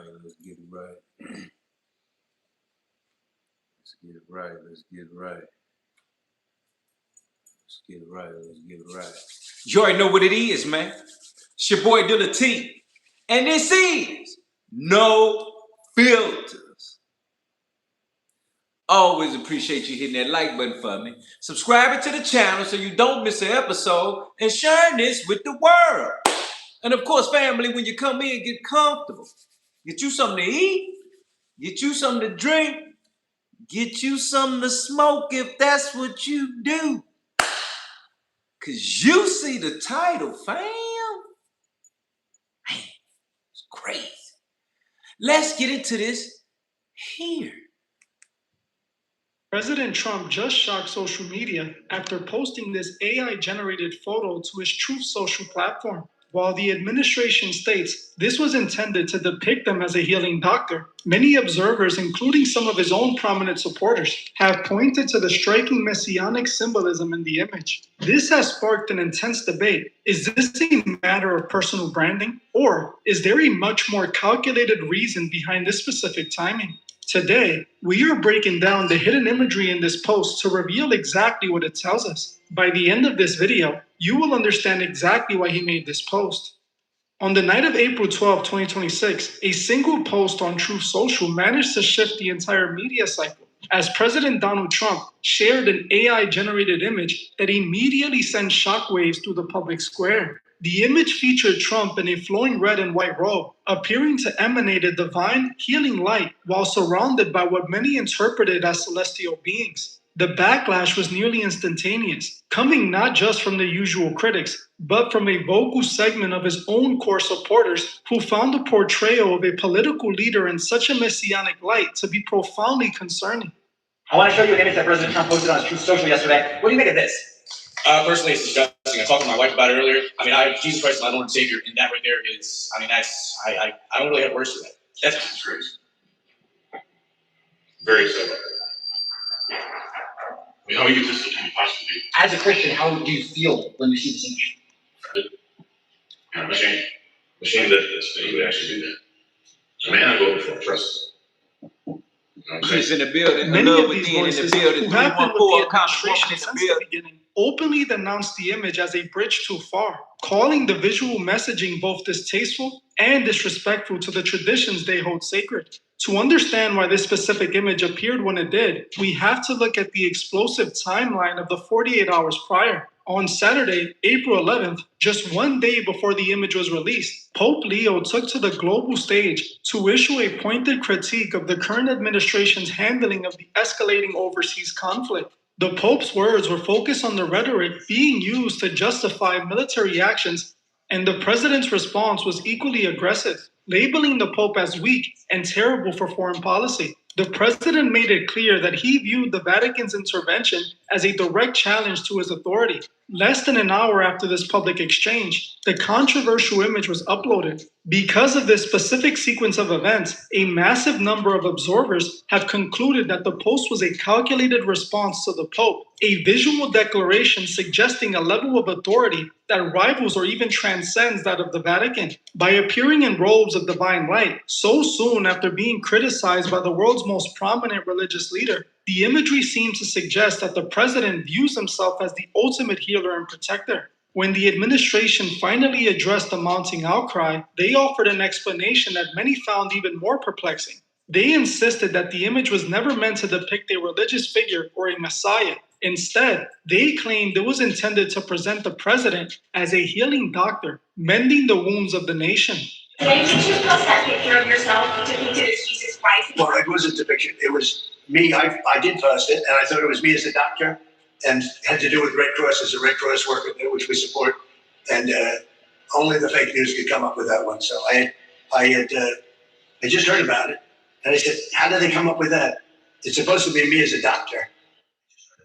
right. Let's get it right. Let's get it right. Let's get it right. Let's get it right. Let's get it right. You already know what it is, man. It's your boy Dealatofficial. And this is No Filters. Always appreciate you hitting that like button for me. Subscribing to the channel so you don't miss an episode and sharing this with the world. And of course, family, when you come in, get comfortable. Get you something to eat. Get you something to drink. Get you something to smoke if that's what you do. Because you see the title, fam. Man, it's crazy. Let's get into this here. President Trump just shocked social media after posting this AI-generated photo to his Truth Social platform. While the administration states this was intended to depict him as a healing doctor, many observers, including some of his own prominent supporters, have pointed to the striking messianic symbolism in the image. This has sparked an intense debate. Is this a matter of personal branding, or is there a much more calculated reason behind this specific timing? Today, we are breaking down the hidden imagery in this post to reveal exactly what it tells us. By the end of this video, you will understand exactly why he made this post. On the night of April 12, 2026, a single post on Truth Social managed to shift the entire media cycle, as President Donald Trump shared an AI-generated image that immediately sent shockwaves through the public square. The image featured Trump in a flowing red and white robe, appearing to emanate a divine, healing light while surrounded by what many interpreted as celestial beings. The backlash was nearly instantaneous, coming not just from the usual critics, but from a vocal segment of his own core supporters who found the portrayal of a political leader in such a messianic light to be profoundly concerning. I want to show you an image that President Trump posted on his Truth Social yesterday. What do you make of this? Personally, it's disgusting. I talked to my wife about it earlier. I mean, Jesus Christ is my Lord and Savior, and that right there is, I mean, that's, I don't really have words for that. That's disgrace. Very sad. I mean, how egotistical can you possibly be? As a Christian, how do you feel when you see this image? I'm ashamed. I'm ashamed that he would actually do that. It's a man I voted for, trust. Chris in the building. Many Hello, of these within in the voices building. who have been with 314 the administration in the since the building. beginning openly denounced the image as a bridge too far, calling the visual messaging both distasteful and disrespectful to the traditions they hold sacred. To understand why this specific image appeared when it did, we have to look at the explosive timeline of the 48 hours prior. On Saturday, April 11th, just one day before the image was released, Pope Leo took to the global stage to issue a pointed critique of the current administration's handling of the escalating overseas conflict. The Pope's words were focused on the rhetoric being used to justify military actions, and the president's response was equally aggressive, labeling the Pope as weak and terrible for foreign policy. The president made it clear that he viewed the Vatican's intervention as a direct challenge to his authority. Less than an hour after this public exchange, the controversial image was uploaded. Because of this specific sequence of events, a massive number of observers have concluded that the post was a calculated response to the Pope, a visual declaration suggesting a level of authority that rivals or even transcends that of the Vatican. By appearing in robes of divine light so soon after being criticized by the world's most prominent religious leader, the imagery seemed to suggest that the president views himself as the ultimate healer and protector. When the administration finally addressed the mounting outcry, they offered an explanation that many found even more perplexing. They insisted that the image was never meant to depict a religious figure or a messiah. Instead, they claimed it was intended to present the president as a healing doctor, mending the wounds of the nation. When did you post that picture of yourself depicted as Jesus Christ? Well, it was a depiction. It was me. I did post it, and I thought it was me as a doctor, and had to do with Red Cross as a Red Cross worker, which we support. And only the fake news could come up with that one. So I just heard about it, and I said, "How did they come up with that? It's supposed to be me as a doctor."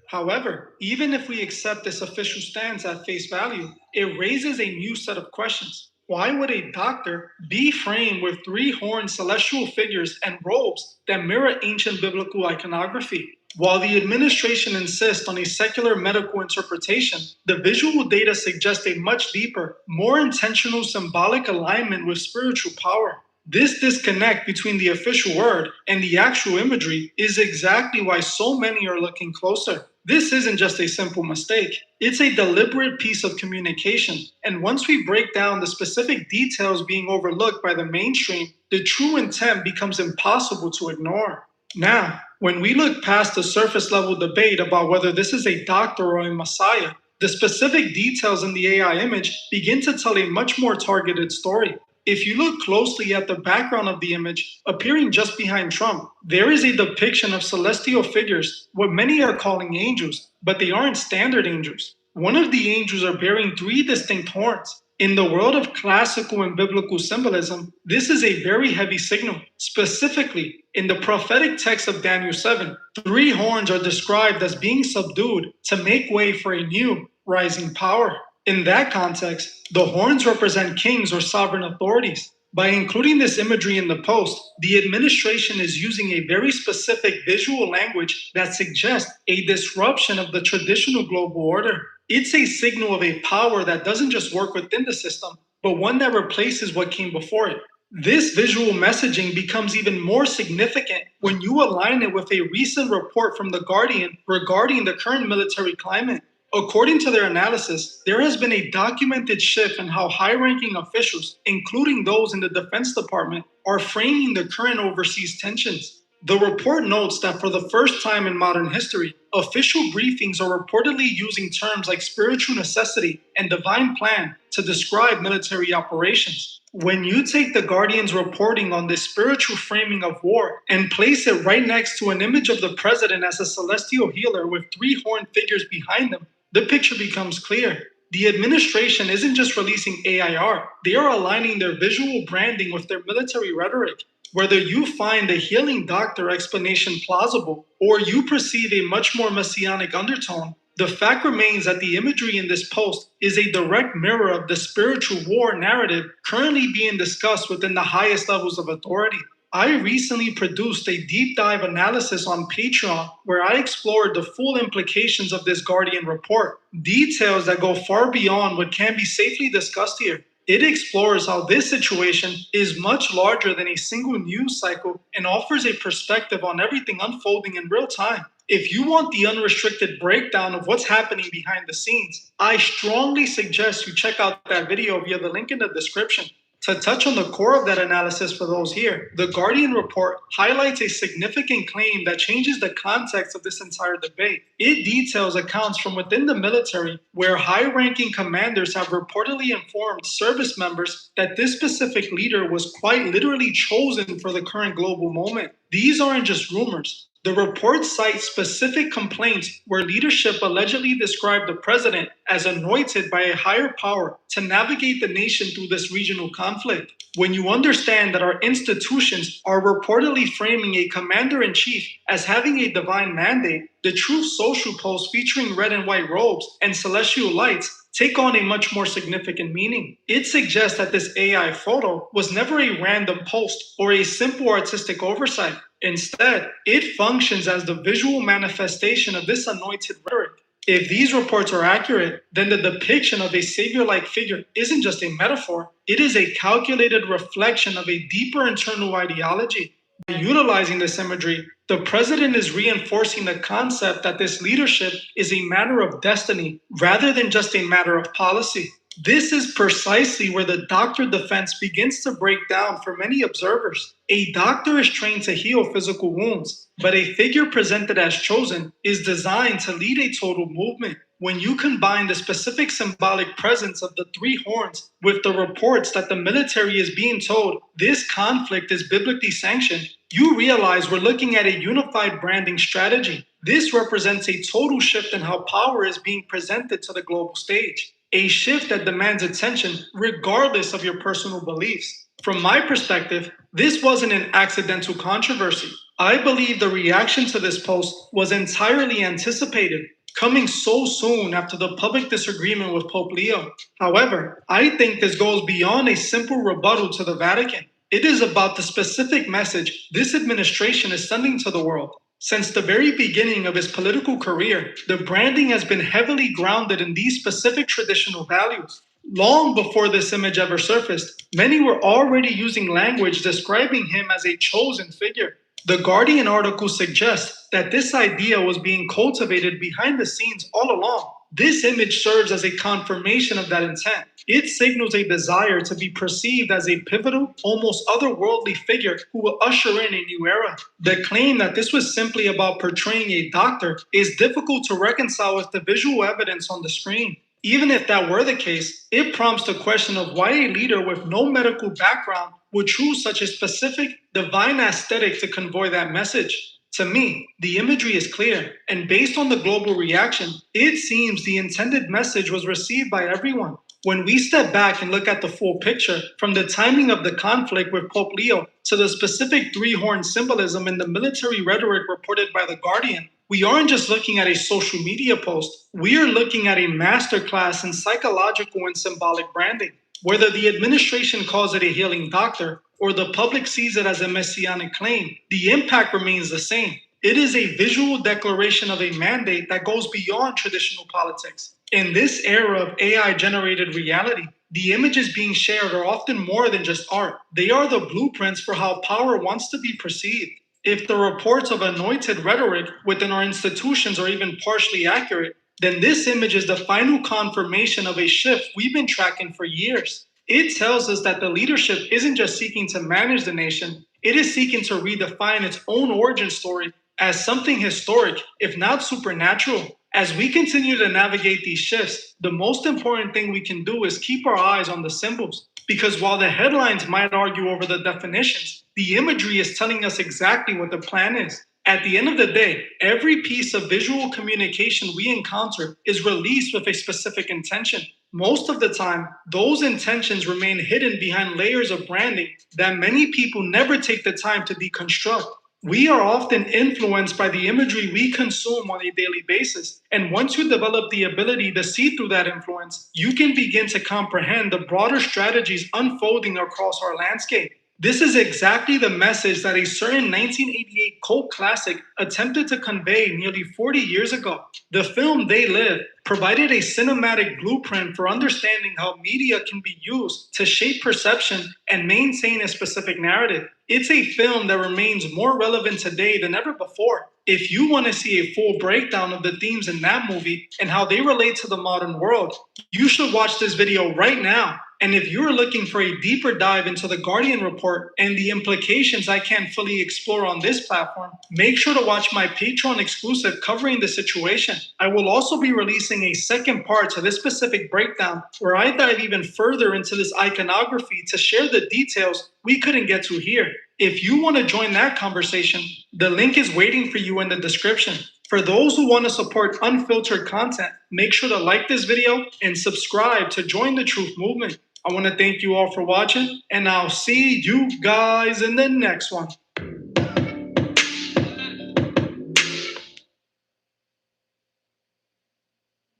However, even if we accept this official stance at face value, it raises a new set of questions. Why would a doctor be framed with three-horned celestial figures and robes that mirror ancient biblical iconography? While the administration insists on a secular medical interpretation, the visual data suggest a much deeper, more intentional symbolic alignment with spiritual power. This disconnect between the official word and the actual imagery is exactly why so many are looking closer. This isn't just a simple mistake. It's a deliberate piece of communication. And once we break down the specific details being overlooked by the mainstream, the true intent becomes impossible to ignore. Now, when we look past the surface level debate about whether this is a doctor or a messiah, the specific details in the AI image begin to tell a much more targeted story. If you look closely at the background of the image, appearing just behind Trump, there is a depiction of celestial figures, what many are calling angels, but they aren't standard angels. One of the angels are bearing 3 distinct horns. In the world of classical and biblical symbolism, this is a very heavy signal. Specifically, in the prophetic text of Daniel 7, 3 horns are described as being subdued to make way for a new, rising power. In that context, the horns represent kings or sovereign authorities. By including this imagery in the post, the administration is using a very specific visual language that suggests a disruption of the traditional global order. It's a signal of a power that doesn't just work within the system, but one that replaces what came before it. This visual messaging becomes even more significant when you align it with a recent report from The Guardian regarding the current military climate. According to their analysis, there has been a documented shift in how high-ranking officials, including those in the Defense Department, are framing the current overseas tensions. The report notes that for the first time in modern history, official briefings are reportedly using terms like spiritual necessity and divine plan to describe military operations. When you take The Guardian's reporting on this spiritual framing of war and place it right next to an image of the president as a celestial healer with 3 horned figures behind them, the picture becomes clear. The administration isn't just releasing AI art, they are aligning their visual branding with their military rhetoric. Whether you find the healing doctor explanation plausible or you perceive a much more messianic undertone, the fact remains that the imagery in this post is a direct mirror of the spiritual war narrative currently being discussed within the highest levels of authority. I recently produced a deep dive analysis on Patreon where I explored the full implications of this Guardian report, details that go far beyond what can be safely discussed here. It explores how this situation is much larger than a single news cycle and offers a perspective on everything unfolding in real time. If you want the unrestricted breakdown of what's happening behind the scenes, I strongly suggest you check out that video via the link in the description. To touch on the core of that analysis for those here, the Guardian report highlights a significant claim that changes the context of this entire debate. It details accounts from within the military where high-ranking commanders have reportedly informed service members that this specific leader was quite literally chosen for the current global moment. These aren't just rumors. The report cites specific complaints where leadership allegedly described the president as anointed by a higher power to navigate the nation through this regional conflict. When you understand that our institutions are reportedly framing a commander-in-chief as having a divine mandate, the Truth Social posts featuring red and white robes and celestial lights take on a much more significant meaning. It suggests that this AI photo was never a random post or a simple artistic oversight. Instead, it functions as the visual manifestation of this anointed rhetoric. If these reports are accurate, then the depiction of a savior-like figure isn't just a metaphor, it is a calculated reflection of a deeper internal ideology. By utilizing this imagery, the president is reinforcing the concept that this leadership is a matter of destiny rather than just a matter of policy. This is precisely where the doctor defense begins to break down for many observers. A doctor is trained to heal physical wounds, but a figure presented as chosen is designed to lead a total movement. When you combine the specific symbolic presence of the 3 horns with the reports that the military is being told this conflict is biblically sanctioned, you realize we're looking at a unified branding strategy. This represents a total shift in how power is being presented to the global stage. A shift that demands attention regardless of your personal beliefs. From my perspective, this wasn't an accidental controversy. I believe the reaction to this post was entirely anticipated, coming so soon after the public disagreement with Pope Leo. However, I think this goes beyond a simple rebuttal to the Vatican. It is about the specific message this administration is sending to the world. Since the very beginning of his political career, the branding has been heavily grounded in these specific traditional values. Long before this image ever surfaced, many were already using language describing him as a chosen figure. The Guardian article suggests that this idea was being cultivated behind the scenes all along. This image serves as a confirmation of that intent. It signals a desire to be perceived as a pivotal, almost otherworldly figure who will usher in a new era. The claim that this was simply about portraying a doctor is difficult to reconcile with the visual evidence on the screen. Even if that were the case, it prompts the question of why a leader with no medical background would choose such a specific, divine aesthetic to convey that message. To me, the imagery is clear, and based on the global reaction, it seems the intended message was received by everyone. When we step back and look at the full picture, from the timing of the conflict with Pope Leo to the specific three-horn symbolism in the military rhetoric reported by The Guardian, we aren't just looking at a social media post, we are looking at a masterclass in psychological and symbolic branding. Whether the administration calls it a healing doctor or the public sees it as a messianic claim, the impact remains the same. It is a visual declaration of a mandate that goes beyond traditional politics. In this era of AI-generated reality, the images being shared are often more than just art. They are the blueprints for how power wants to be perceived. If the reports of anointed rhetoric within our institutions are even partially accurate, then this image is the final confirmation of a shift we've been tracking for years. It tells us that the leadership isn't just seeking to manage the nation, it is seeking to redefine its own origin story as something historic, if not supernatural. As we continue to navigate these shifts, the most important thing we can do is keep our eyes on the symbols. Because while the headlines might argue over the definitions, the imagery is telling us exactly what the plan is. At the end of the day, every piece of visual communication we encounter is released with a specific intention. Most of the time, those intentions remain hidden behind layers of branding that many people never take the time to deconstruct. We are often influenced by the imagery we consume on a daily basis. And once you develop the ability to see through that influence, you can begin to comprehend the broader strategies unfolding across our landscape. This is exactly the message that a certain 1988 cult classic attempted to convey nearly 40 years ago. The film They Live provided a cinematic blueprint for understanding how media can be used to shape perception and maintain a specific narrative. It's a film that remains more relevant today than ever before. If you want to see a full breakdown of the themes in that movie and how they relate to the modern world, you should watch this video right now. And if you're looking for a deeper dive into the Guardian report and the implications I can't fully explore on this platform, make sure to watch my Patreon exclusive covering the situation. I will also be releasing a second part to this specific breakdown where I dive even further into this iconography to share the details we couldn't get to here. If you want to join that conversation, the link is waiting for you in the description. For those who want to support unfiltered content, make sure to like this video and subscribe to join the truth movement. I want to thank you all for watching, and I'll see you guys in the next one.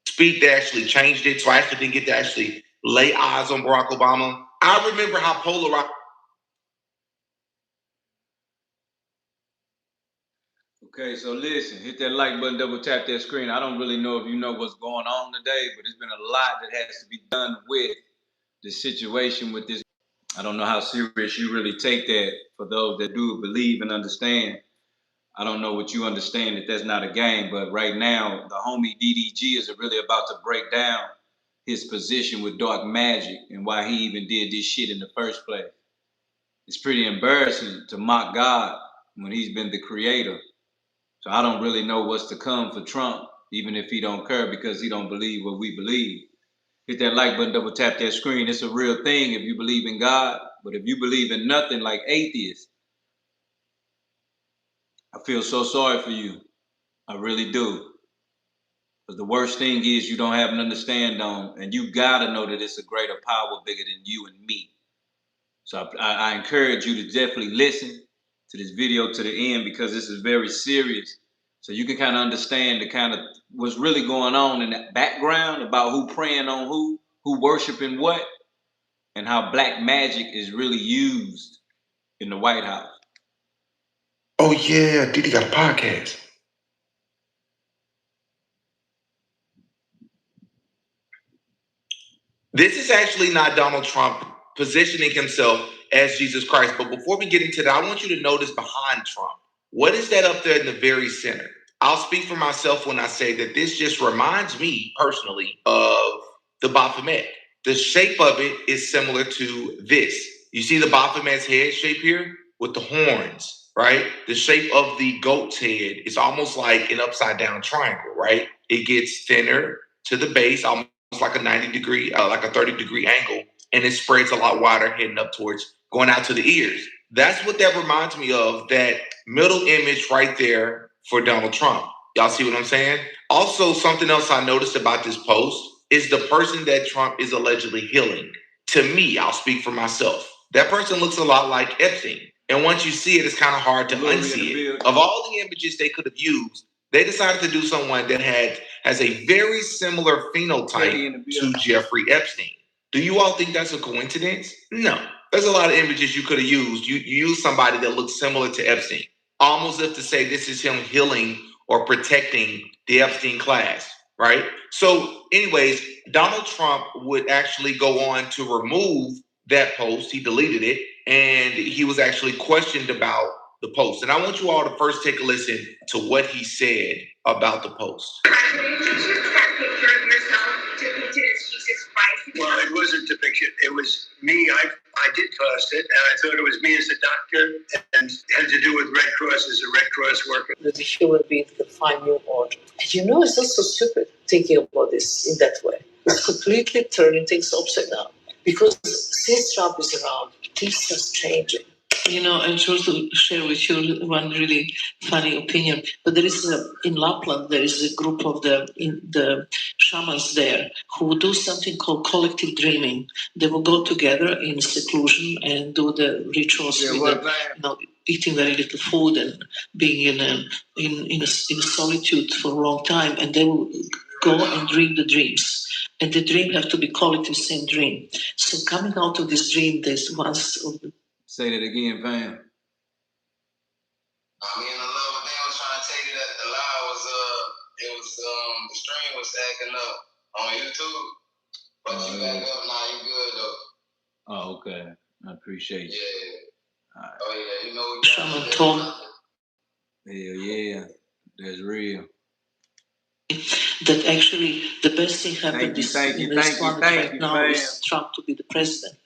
Speak that actually changed it, so I actually didn't get to actually lay eyes on Barack Obama. I remember how polarized. Okay, so listen, hit that like button, double tap that screen. I don't really know if you know what's going on today, but it's been a lot that has to be done with the situation with this. I don't know how serious you really take that. For those that do believe and understand, I don't know what you understand, that that's not a game, but right now, the homie DDG is really about to break down his position with dark magic and why he even did this shit in the first place. It's pretty embarrassing to mock God when he's been the creator. So I don't really know what's to come for Trump, even if he don't care because he don't believe what we believe. Hit that like button, double tap that screen. It's a real thing if you believe in God, but if you believe in nothing like atheists, I feel so sorry for you. I really do. Because the worst thing is you don't have an understanding on, and you gotta know that it's a greater power bigger than you and me. So I encourage you to definitely listen to this video to the end, because this is very serious. So you can kind of understand the kind of what's really going on in that background about who praying on who worshiping what, and how black magic is really used in the White House. Oh yeah, Diddy got a podcast. This is actually not Donald Trump positioning himself as Jesus Christ. But before we get into that, I want you to notice behind Trump. What is that up there in the very center? I'll speak for myself when I say that this just reminds me personally of the Baphomet. The shape of it is similar to this. You see the Baphomet's head shape here with the horns, right? The shape of the goat's head is almost like an upside down triangle, right? It gets thinner to the base, almost like a 90 degree, like a 30 degree angle, and it spreads a lot wider heading up towards going out to the ears. That's what that reminds me of, that middle image right there for Donald Trump. Y'all see what I'm saying? Also, something else I noticed about this post is the person that Trump is allegedly healing. To me, I'll speak for myself. That person looks a lot like Epstein. And once you see it, it's kind of hard to unsee it. Of all the images they could have used, they decided to do someone that has a very similar phenotype to Jeffrey Epstein. Do you all think that's a coincidence? No. There's a lot of images you could have used. You use somebody that looks similar to Epstein, almost as if to say this is him healing or protecting the Epstein class, right? So anyways, Donald Trump would actually go on to remove that post. He deleted it, and he was actually questioned about the post. And I want you all to first take a listen to what he said about the post. Well, it wasn't depiction. It was me. I did post it, and I thought it was me as a doctor, and it had to do with Red Cross as a Red Cross worker. That a human being can find new order. And you know, it's not so stupid thinking about this in that way. It's completely turning things upside down. Because since Trump is around, things are changing. You know, I'm sure to share with you one really funny opinion. But there is in Lapland, there is a group of the shamans there who do something called collective dreaming. They will go together in seclusion and do the rituals with eating very little food and being in solitude for a long time. And they will go and dream the dreams. And the dream have to be collective, same dream. So coming out of this dream, there's once of the... Say that again, fam. I mean, I love what they was trying to tell you, that the lie was the stream was acting up on YouTube, but you back up now, you good though. Oh, okay. I appreciate you. Yeah. All right. Oh yeah, you know we Shaman told. Hell yeah, that's real. That actually the best thing happened in this planet right now is Trump to be the president.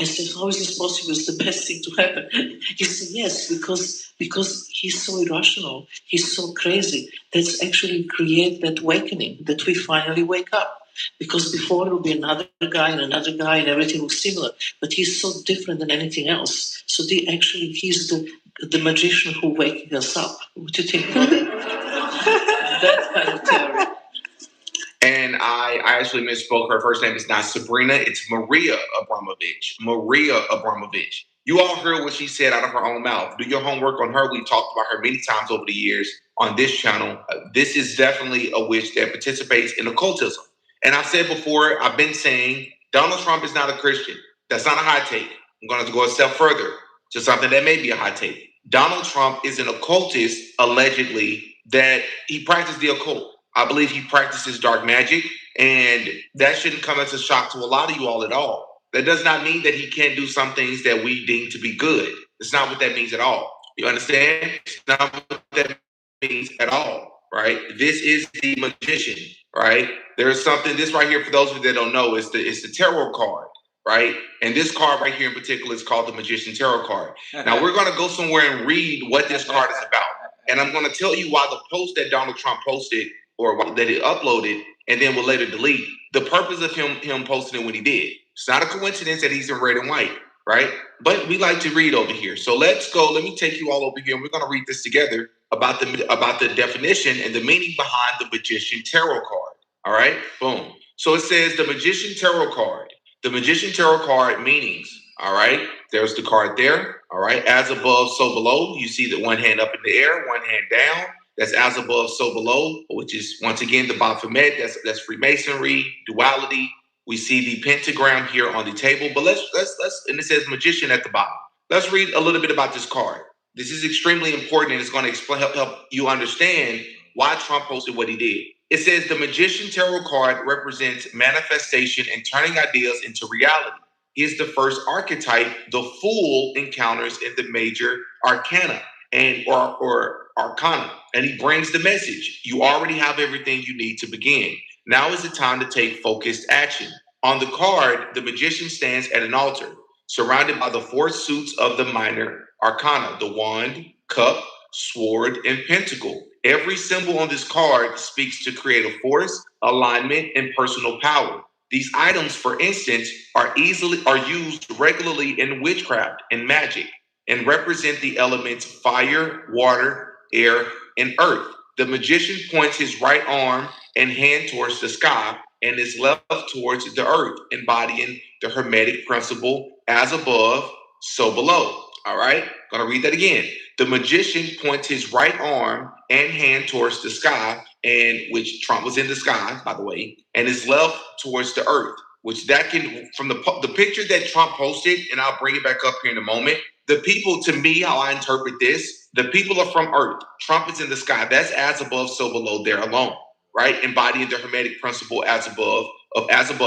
I said, how is this possible? It's the best thing to happen. He said, yes, because he's so irrational, he's so crazy. That's actually create that awakening, that we finally wake up. Because before it will be another guy and everything was similar. But he's so different than anything else. So he's the magician who waking us up. What do you think about that? That kind of theory. And I actually misspoke. Her first name is not Sabrina. It's Maria Abramovich. Maria Abramovich. You all heard what she said out of her own mouth. Do your homework on her. We've talked about her many times over the years on this channel. This is definitely a witch that participates in occultism. And I've said before, I've been saying Donald Trump is not a Christian. That's not a hot take. I'm going to go a step further to something that may be a hot take. Donald Trump is an occultist, allegedly, that he practiced the occult. I believe he practices dark magic, and that shouldn't come as a shock to a lot of you all at all. That does not mean that he can't do some things that we deem to be good. It's not what that means at all. You understand? It's not what that means at all, right? This is the magician, right? There's something, this right here, for those of you that don't know, is the tarot card, right? And this card right here in particular is called the Magician Tarot card. Now, we're going to go somewhere and read what this card is about. And I'm going to tell you why the post that Donald Trump posted, or that he uploaded and then will later delete, the purpose of him posting it when he did. It's not a coincidence that he's in red and white, right? But we like to read over here. So let's go. Let me take you all over here, and we're going to read this together about the definition and the meaning behind the Magician Tarot card. All right? Boom. So it says the Magician Tarot card. The Magician Tarot card meanings. All right? There's the card there. All right? As above, so below. You see that one hand up in the air, one hand down. That's as above, so below, which is, once again, the Baphomet. That's Freemasonry, duality. We see the pentagram here on the table, but let's and it says magician at the bottom. Let's read a little bit about this card. This is extremely important, and it's going to help you understand why Trump posted what he did. It says the Magician Tarot card represents manifestation and turning ideas into reality. He is the first archetype the Fool encounters in the major arcana or arcana. And he brings the message. You already have everything you need to begin. Now is the time to take focused action. On the card, the magician stands at an altar, surrounded by the four suits of the minor arcana, the wand, cup, sword, and pentacle. Every symbol on this card speaks to creative force, alignment, and personal power. These items, for instance, are used regularly in witchcraft and magic and represent the elements fire, water, air, and earth. The magician points his right arm and hand towards the sky and his left towards the earth, embodying the Hermetic principle, as above, so below. All right, gonna read that again. The magician points his right arm and hand towards the sky, and which Trump was in the sky, by the way, and his left towards the earth, which that can, from the picture that Trump posted, and I'll bring it back up here in a moment. The people, to me, how I interpret this, the people are from earth. Trump is in the sky. That's as above, so below, there alone, right? Embodying the Hermetic principle, as above,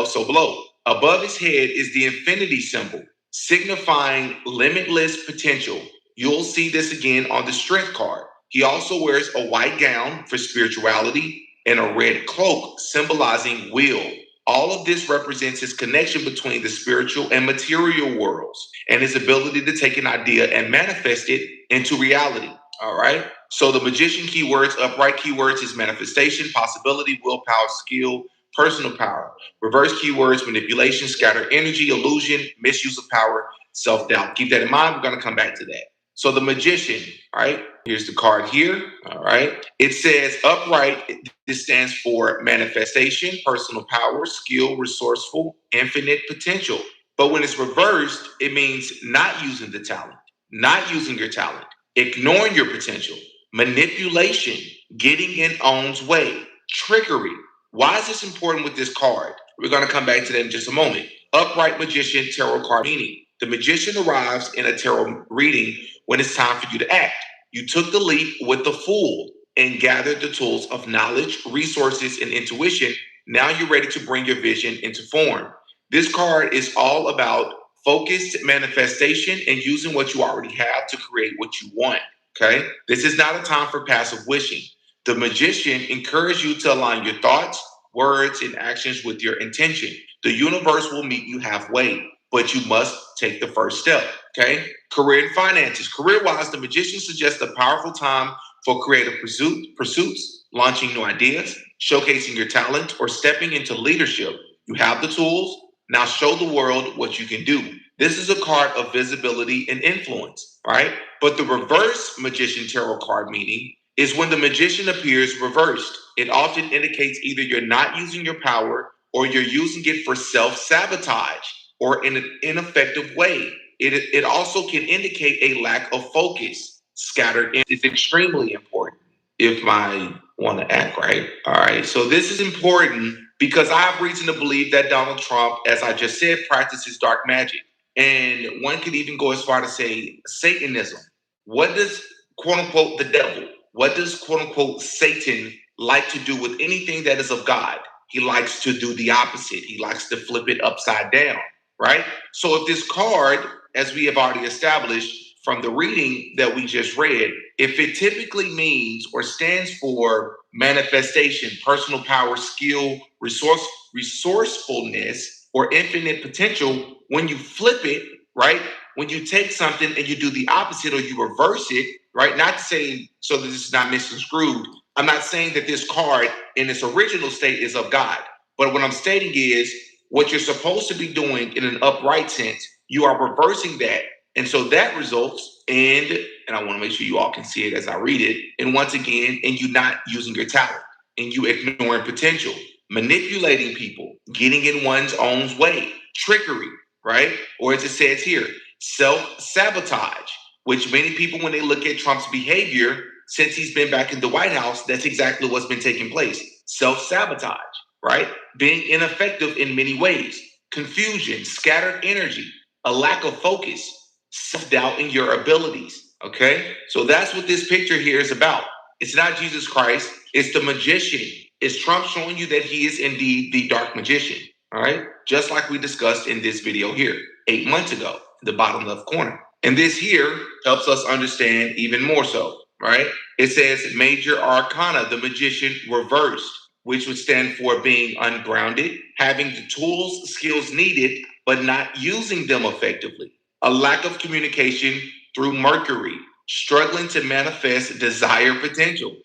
so below. Above his head is the infinity symbol, signifying limitless potential. You'll see this again on the strength card. He also wears a white gown for spirituality and a red cloak symbolizing will. All of this represents his connection between the spiritual and material worlds and his ability to take an idea and manifest it into reality. All right. So the magician keywords, upright keywords is manifestation, possibility, willpower, skill, personal power. Reverse keywords, manipulation, scatter energy, illusion, misuse of power, self-doubt. Keep that in mind. We're going to come back to that. So the magician, all right, here's the card here, all right. It says upright, this stands for manifestation, personal power, skill, resourceful, infinite potential. But when it's reversed, it means not using the talent, not using your talent, ignoring your potential, manipulation, getting in own's way, trickery. Why is this important with this card? We're going to come back to that in just a moment. Upright magician tarot card meaning. The magician arrives in a tarot reading when it's time for you to act. You took the leap with the Fool and gathered the tools of knowledge, resources, and intuition. Now you're ready to bring your vision into form. This card is all about focused manifestation and using what you already have to create what you want, okay? This is not a time for passive wishing. The magician encourages you to align your thoughts, words, and actions with your intention. The universe will meet you halfway, but you must take the first step, okay? Career and finances. Career-wise, the magician suggests a powerful time for creative pursuits, launching new ideas, showcasing your talent, or stepping into leadership. You have the tools. Now show the world what you can do. This is a card of visibility and influence, right? But the reverse magician tarot card meaning is when the magician appears reversed. It often indicates either you're not using your power or you're using it for self-sabotage or in an ineffective way. It also can indicate a lack of focus, scattered. It's extremely important if I want to act right. All right. So this is important because I have reason to believe that Donald Trump, as I just said, practices dark magic. And one could even go as far to say Satanism. What does, quote unquote, the devil, what does, quote unquote, Satan like to do with anything that is of God? He likes to do the opposite. He likes to flip it upside down, right? So if this card, as we have already established from the reading that we just read, if it typically means or stands for manifestation, personal power, skill, resourcefulness, or infinite potential, when you flip it, right? When you take something and you do the opposite or you reverse it, right? Not to say so that this is not misconstrued. I'm not saying that this card in its original state is of God. But what I'm stating is what you're supposed to be doing in an upright sense, you are reversing that. And so that results in, and I want to make sure you all can see it as I read it, and once again, and you not using your talent, and you ignoring potential, manipulating people, getting in one's own way, trickery, right? Or as it says here, self-sabotage, which many people, when they look at Trump's behavior since he's been back in the White House, that's exactly what's been taking place. Self-sabotage, right? Being ineffective in many ways, confusion, scattered energy, a lack of focus, self-doubt in your abilities, okay? So that's what this picture here is about. It's not Jesus Christ, it's the magician. Is Trump showing you that he is indeed the dark magician? All right. Just like we discussed in this video here 8 months ago, the bottom left corner. And this here helps us understand even more so, right? It says major arcana, the magician reversed, which would stand for being ungrounded, having the tools, skills needed, but not using them effectively. A lack of communication through Mercury, struggling to manifest desired potential,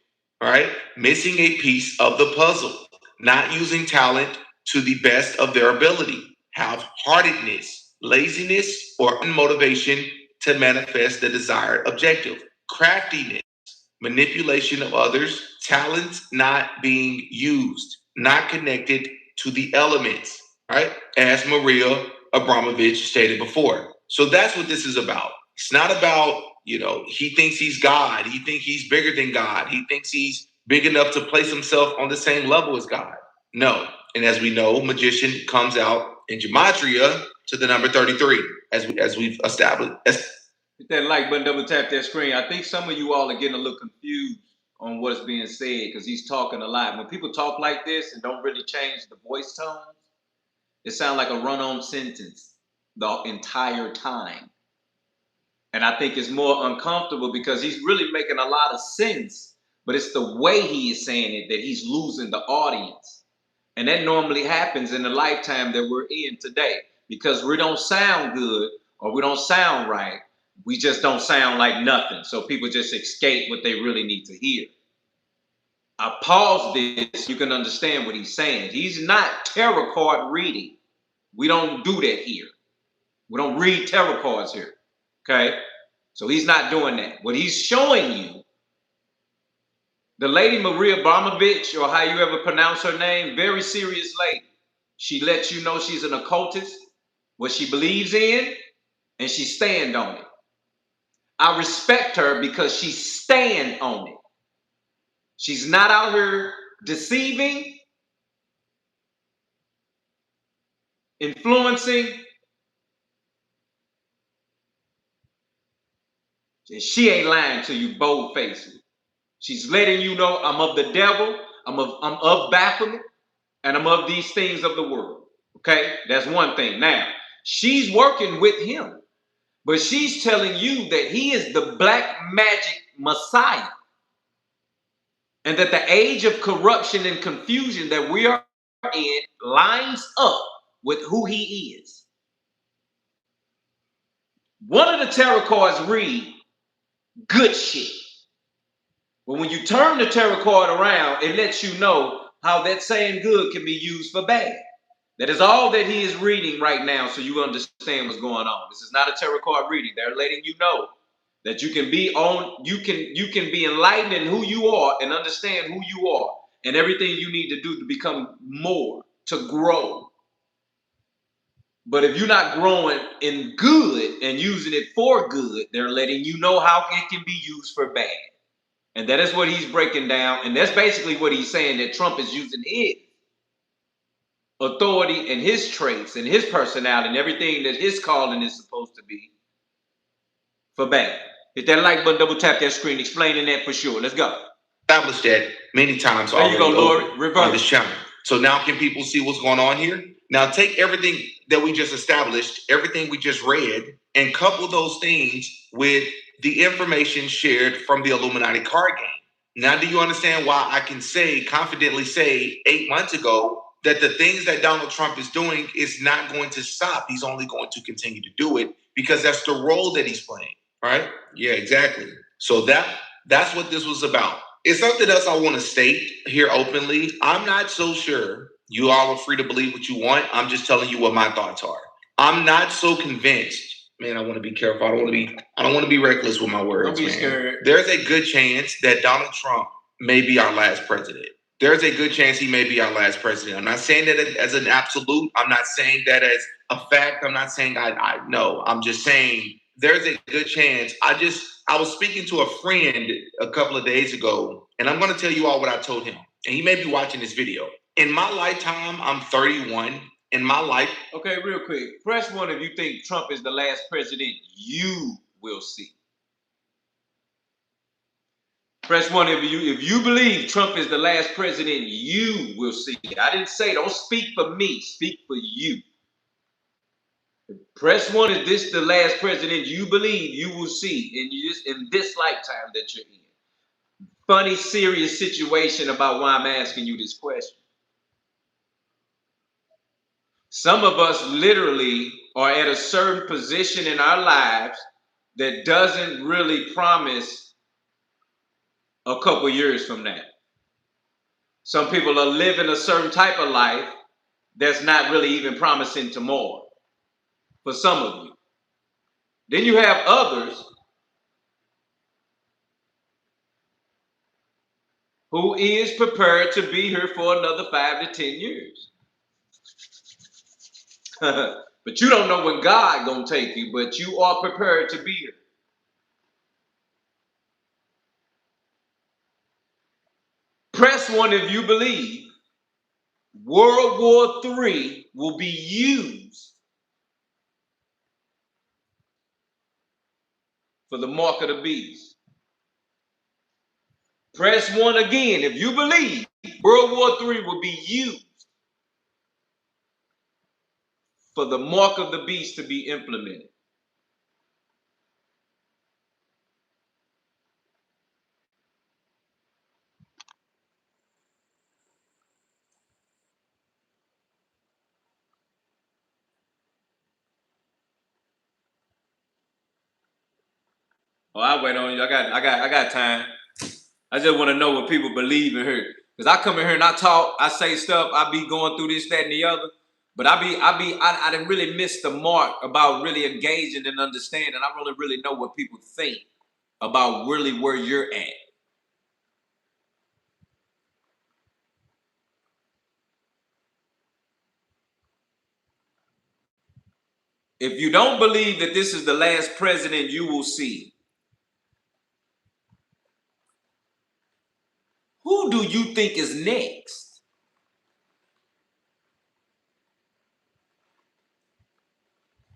right? Missing a piece of the puzzle, not using talent to the best of their ability, half-heartedness, laziness, or unmotivation to manifest the desired objective, craftiness, manipulation of others, talents not being used, not connected to the elements, right? As Maria Abramovich stated before. So that's what this is about. It's not about, he thinks he's God. He thinks he's bigger than God. He thinks he's big enough to place himself on the same level as God. No. And as we know, magician comes out in gematria to the number 33, as we've established. Hit that like button, double tap that screen. I think some of you all are getting a little confused on what's being said because he's talking a lot. When people talk like this and don't really change the voice tone, it sounds like a run-on sentence the entire time. And I think it's more uncomfortable because he's really making a lot of sense, but it's the way he is saying it that he's losing the audience. And that normally happens in the lifetime that we're in today because we don't sound good or we don't sound right. We just don't sound like nothing. So people just escape what they really need to hear. I pause this so you can understand what he's saying. He's not tarot card reading. We don't do that here. We don't read tarot cards here. Okay? So he's not doing that. What he's showing you, the lady Maria Abramovich, or how you ever pronounce her name, very serious lady. She lets you know she's an occultist, what she believes in, and she stand on it. I respect her because she stand on it. She's not out here deceiving, influencing, and she ain't lying to you bold-faced. She's letting you know I'm of the devil, I'm of Baphomet, and I'm of these things of the world. Okay, that's one thing. Now, she's working with him, but she's telling you that he is the black magic Messiah. And that the age of corruption and confusion that we are in lines up with who he is. One of the tarot cards read good shit. But when you turn the tarot card around, it lets you know how that same good can be used for bad. That is all that he is reading right now, so you understand what's going on. This is not a tarot card reading. They're letting you know that you can be be enlightened in who you are and understand who you are and everything you need to do to become more, to grow. But if you're not growing in good and using it for good, they're letting you know how it can be used for bad. And that is what he's breaking down. And that's basically what he's saying, that Trump is using his authority and his traits and his personality and everything that his calling is supposed to be for bad. Hit that like button, double tap that screen, explaining that for sure. Let's go. Established that many times there you go, Lori. on this channel. So now can people see what's going on here? Now take everything that we just established, everything we just read, and couple those things with the information shared from the Illuminati card game. Now do you understand why I can confidently say 8 months ago that the things that Donald Trump is doing is not going to stop? He's only going to continue to do it because that's the role that he's playing, right? Yeah, exactly. So that's what this was about. It's something else I want to state here openly. I'm not so sure. You all are free to believe what you want. I'm just telling you what my thoughts are. I'm not so convinced. Man, I want to be careful. I don't want to be reckless with my words. Don't be scared. There's a good chance that Donald Trump may be our last president. There's a good chance he may be our last president. I'm not saying that as an absolute. I'm not saying that as a fact. I'm not saying I know. I'm just saying there's a good chance. I was speaking to a friend a couple of days ago, and I'm going to tell you all what I told him. And he may be watching this video. In my lifetime, I'm 31. In my life. Okay, real quick. Press 1 if you think Trump is the last president you will see. Press 1 if you believe Trump is the last president you will see. I didn't say don't speak for me, speak for you. Press 1 if this the last president you believe you will see in this lifetime that you're in. Funny, serious situation about why I'm asking you this question. Some of us literally are at a certain position in our lives that doesn't really promise a couple years from now. Some people are living a certain type of life that's not really even promising tomorrow for some of you. Then you have others who is prepared to be here for another 5 to 10 years. But you don't know when God gonna take you, but you are prepared to be here. Press 1 if you believe World War III will be used for the mark of the beast. Press 1 again if you believe World War III will be used for the mark of the beast to be implemented. Oh, I'll wait on you. I got time. I just want to know what people believe in here. Because I come in here and I talk, I say stuff, I be going through this, that, and the other. But I didn't really miss the mark about really engaging and understanding. I don't really know what people think about really where you're at. If you don't believe that this is the last president you will see, who do you think is next?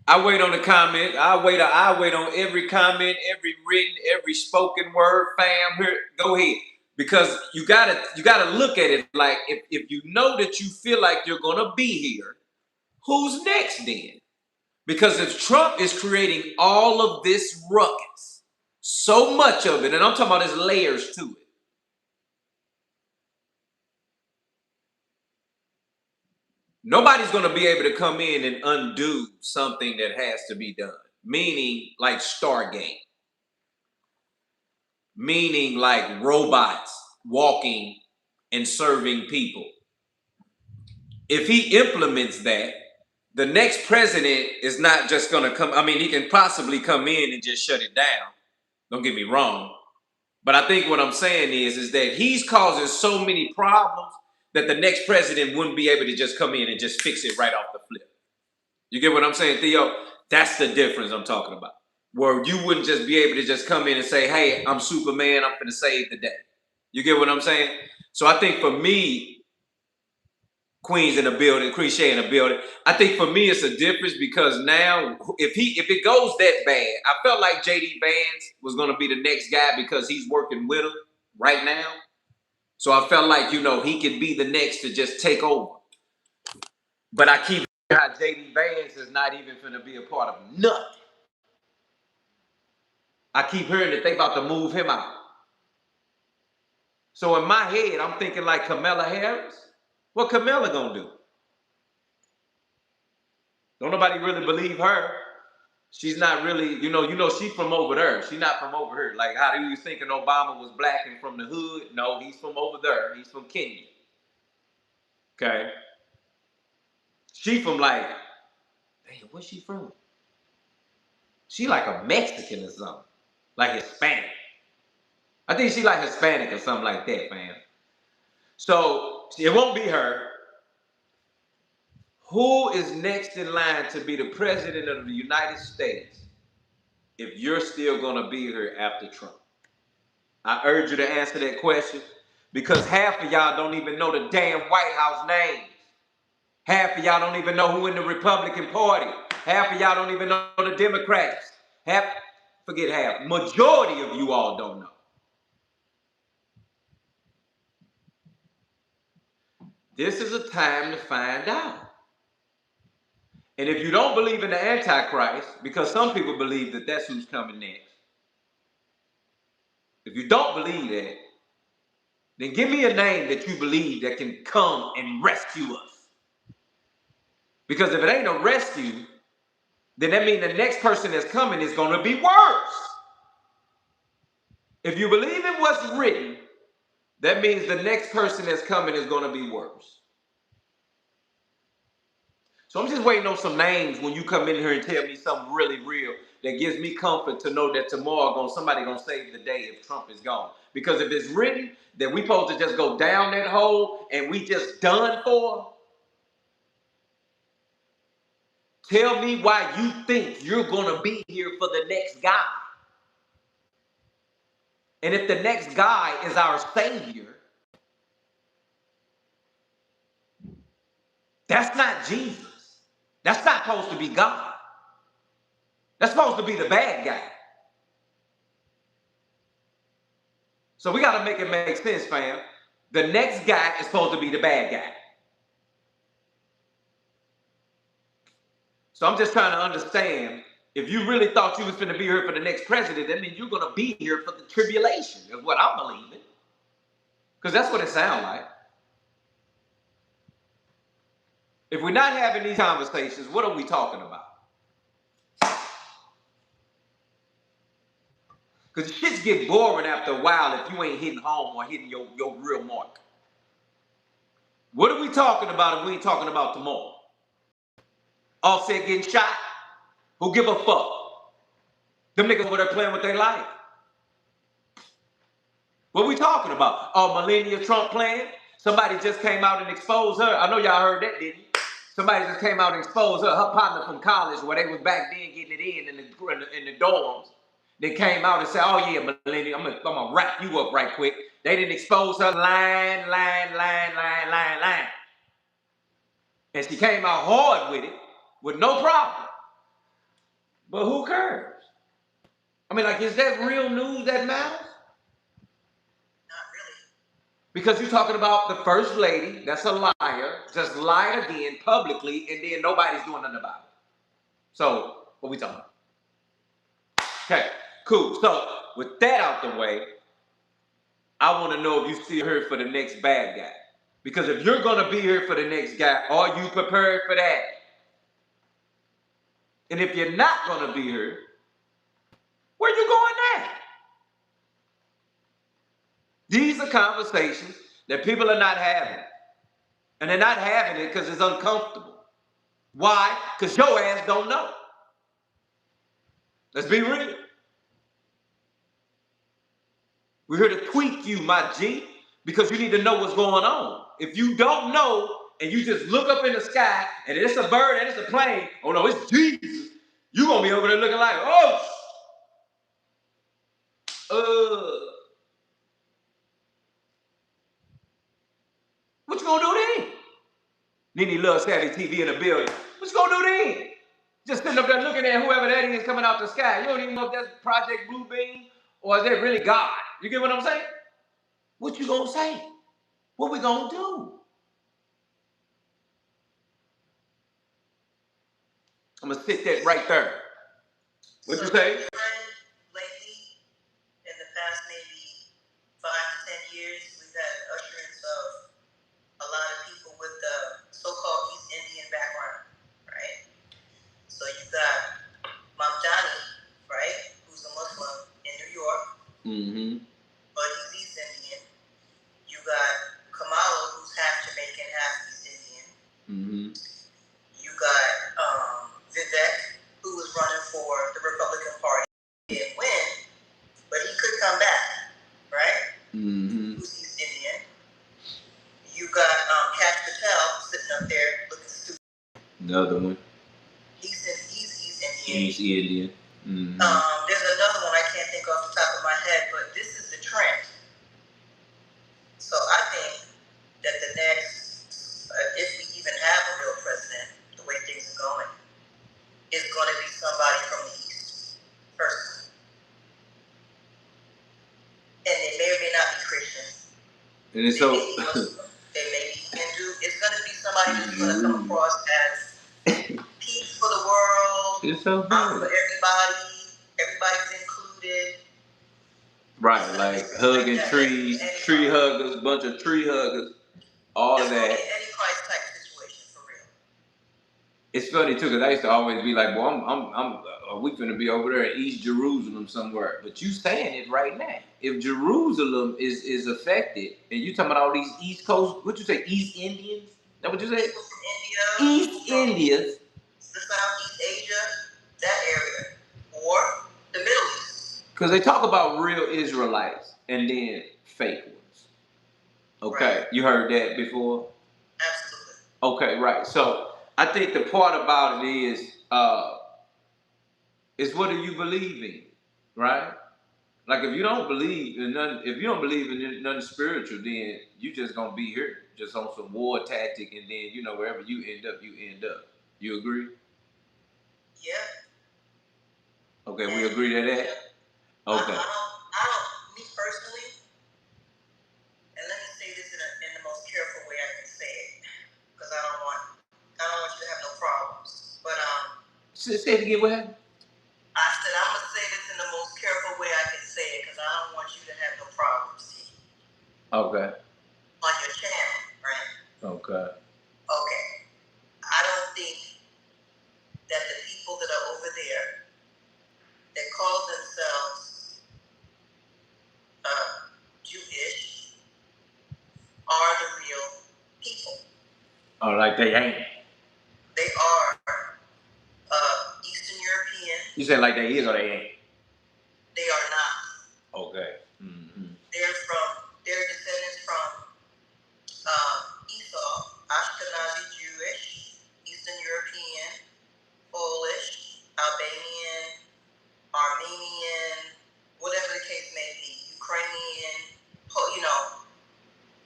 I wait on the comment. I wait on every comment, every written, every spoken word, fam. Here, go ahead. Because you gotta look at it like if you know that you feel like you're gonna be here, who's next then? Because if Trump is creating all of this ruckus, so much of it, and I'm talking about there's layers to it. Nobody's going to be able to come in and undo something that has to be done. Meaning like Stargate. Meaning like robots walking and serving people. If he implements that, the next president is not just going to come. I mean, he can possibly come in and just shut it down. Don't get me wrong. But I think what I'm saying is that he's causing so many problems that the next president wouldn't be able to just come in and just fix it right off the flip. You get what I'm saying, Theo? That's the difference I'm talking about. Where you wouldn't just be able to just come in and say, hey, I'm Superman, I'm going to save the day. You get what I'm saying? So I think for me, Queen's in the building, Queen Shay in the building, I think for me it's a difference because now, if it goes that bad, I felt like J.D. Vance was going to be the next guy because he's working with him right now. So I felt like, he could be the next to just take over. But I keep hearing how J.D. Vance is not even going to be a part of nothing. I keep hearing that they about to move him out. So in my head, I'm thinking like Kamala Harris. What Kamala gonna do? Don't nobody really believe her. She's not really, she's from over there. She's not from over here. Like how you thinking Obama was black and from the hood? No, he's from over there. He's from Kenya. Okay. She from like, damn, where's she from? She like a Mexican or something. Like Hispanic. I think she like Hispanic or something like that, man. So it won't be her. Who is next in line to be the president of the United States if you're still going to be here after Trump? I urge you to answer that question because half of y'all don't even know the damn White House names. Half of y'all don't even know who in the Republican Party. Half of y'all don't even know the Democrats. Majority of you all don't know. This is a time to find out. And if you don't believe in the Antichrist, because some people believe that that's who's coming next, if you don't believe that, then give me a name that you believe that can come and rescue us. Because if it ain't a rescue, then that means the next person that's coming is going to be worse. If you believe in what's written, that means the next person that's coming is going to be worse. So I'm just waiting on some names when you come in here and tell me something really real that gives me comfort to know that tomorrow somebody going to save the day if Trump is gone. Because if it's written that we supposed to just go down that hole and we just done for, tell me why you think you're going to be here for the next guy. And if the next guy is our savior, that's not Jesus. That's not supposed to be God. That's supposed to be the bad guy. So we got to make it make sense, fam. The next guy is supposed to be the bad guy. So I'm just trying to understand, if you really thought you was going to be here for the next president, that means you're going to be here for the tribulation, is what I'm believing. Because that's what it sounds like. If we're not having these conversations, what are we talking about? Because shit get boring after a while if you ain't hitting home or hitting your real mark. What are we talking about if we ain't talking about tomorrow? Offset getting shot? Who give a fuck? Them niggas over there playing with their life. What we talking about? Oh, Melania Trump playing? Somebody just came out and exposed her. I know y'all heard that, didn't you? Somebody just came out and exposed her. Her partner from college, where they was back then getting it in the dorms. They came out and said, oh yeah, Melania, I'm gonna wrap you up right quick. They didn't expose her lying. And she came out hard with it, with no problem. But who cares? I mean, like, is that real news that matters? Not really. Because you're talking about the first lady, that's a liar, just lied again publicly, and then nobody's doing nothing about it. So, what we talking about? Okay, cool. So, with that out the way, I want to know if you still here for the next bad guy. Because if you're going to be here for the next guy, are you prepared for that? And if you're not going to be here, where you going now? These are conversations that people are not having. And they're not having it because it's uncomfortable. Why? Because your ass don't know. Let's be real. We're here to tweak you, my G, because you need to know what's going on. If you don't know and you just look up in the sky and it's a bird and it's a plane, oh no, it's Jesus, you're going to be over there looking like, oh, what you going to do then? Nene loves Savvy TV in the building. What you going to do then? Just sitting up there looking at whoever that is coming out the sky. You don't even know if that's Project Bluebeam or is that really God. You get what I'm saying? What you gonna say? What we gonna do? I'm gonna sit that right there. What you say? Lately, in the past maybe 5 to 10 years, we've had usherance of a lot of people with the so-called East Indian background, right? So you got Mamdani, right, who's a Muslim in New York, but he's East Indian. You got Kamala, who's half Jamaican, half East Indian. You got Vivek, who was running for the Republican Party. He didn't win, but he could come back, right? Who's East Indian. You got Kash Patel sitting up there looking stupid. Another one. He's East Indian. East Indian. There's another one I can't think off the top of my head, but this is the trend. So I think that the next, if we even have a real president, the way things are going, is going to be somebody from the East, personally. And they may or may not be Christian. And it's so. They may be Hindu, somebody who's going to come across as peace for the world. It's so I'm funny. for everybody. Everybody's included. Right, like hugging trees, tree huggers, bunch of tree huggers, all of that. It's an Antichrist type situation for real. It's funny too, because I used to always be like, "Well, we finna be over there in East Jerusalem somewhere." But you saying it right now. If Jerusalem is affected, and you talking about all these East Coast, what you say, East Indians? That what you say? People from India, East Indians. the Southeast Asia, that area, or the Middle East. Because they talk about real Israelites and then fake ones. Okay, Right. you heard that before? Absolutely. Okay, right. So I think the part about it is what do you believe in, right? Like if you don't believe in nothing spiritual, then you just gonna be here, just on some war tactic, and then wherever you end up, you end up. You agree? Yeah. Okay, we agree to that. Okay. I don't, me personally, and let me say this in the most careful way I can say it, because I don't want you to have no problems. But Say it again. What happened? I said I'm gonna say this in the most careful way I can say it, because I don't want you to have no problems. Okay. On your channel, right? Okay. Okay. I don't think that the people that are over there that call themselves Jewish are the real people. Oh, like they ain't. They are Eastern European. You say like they is or they ain't? They are not. Okay. Mm-hmm. They're descendants from Esau, Ashkenazi Jewish, Eastern European, Polish, Albanian, Armenian, whatever the case may be, Ukrainian,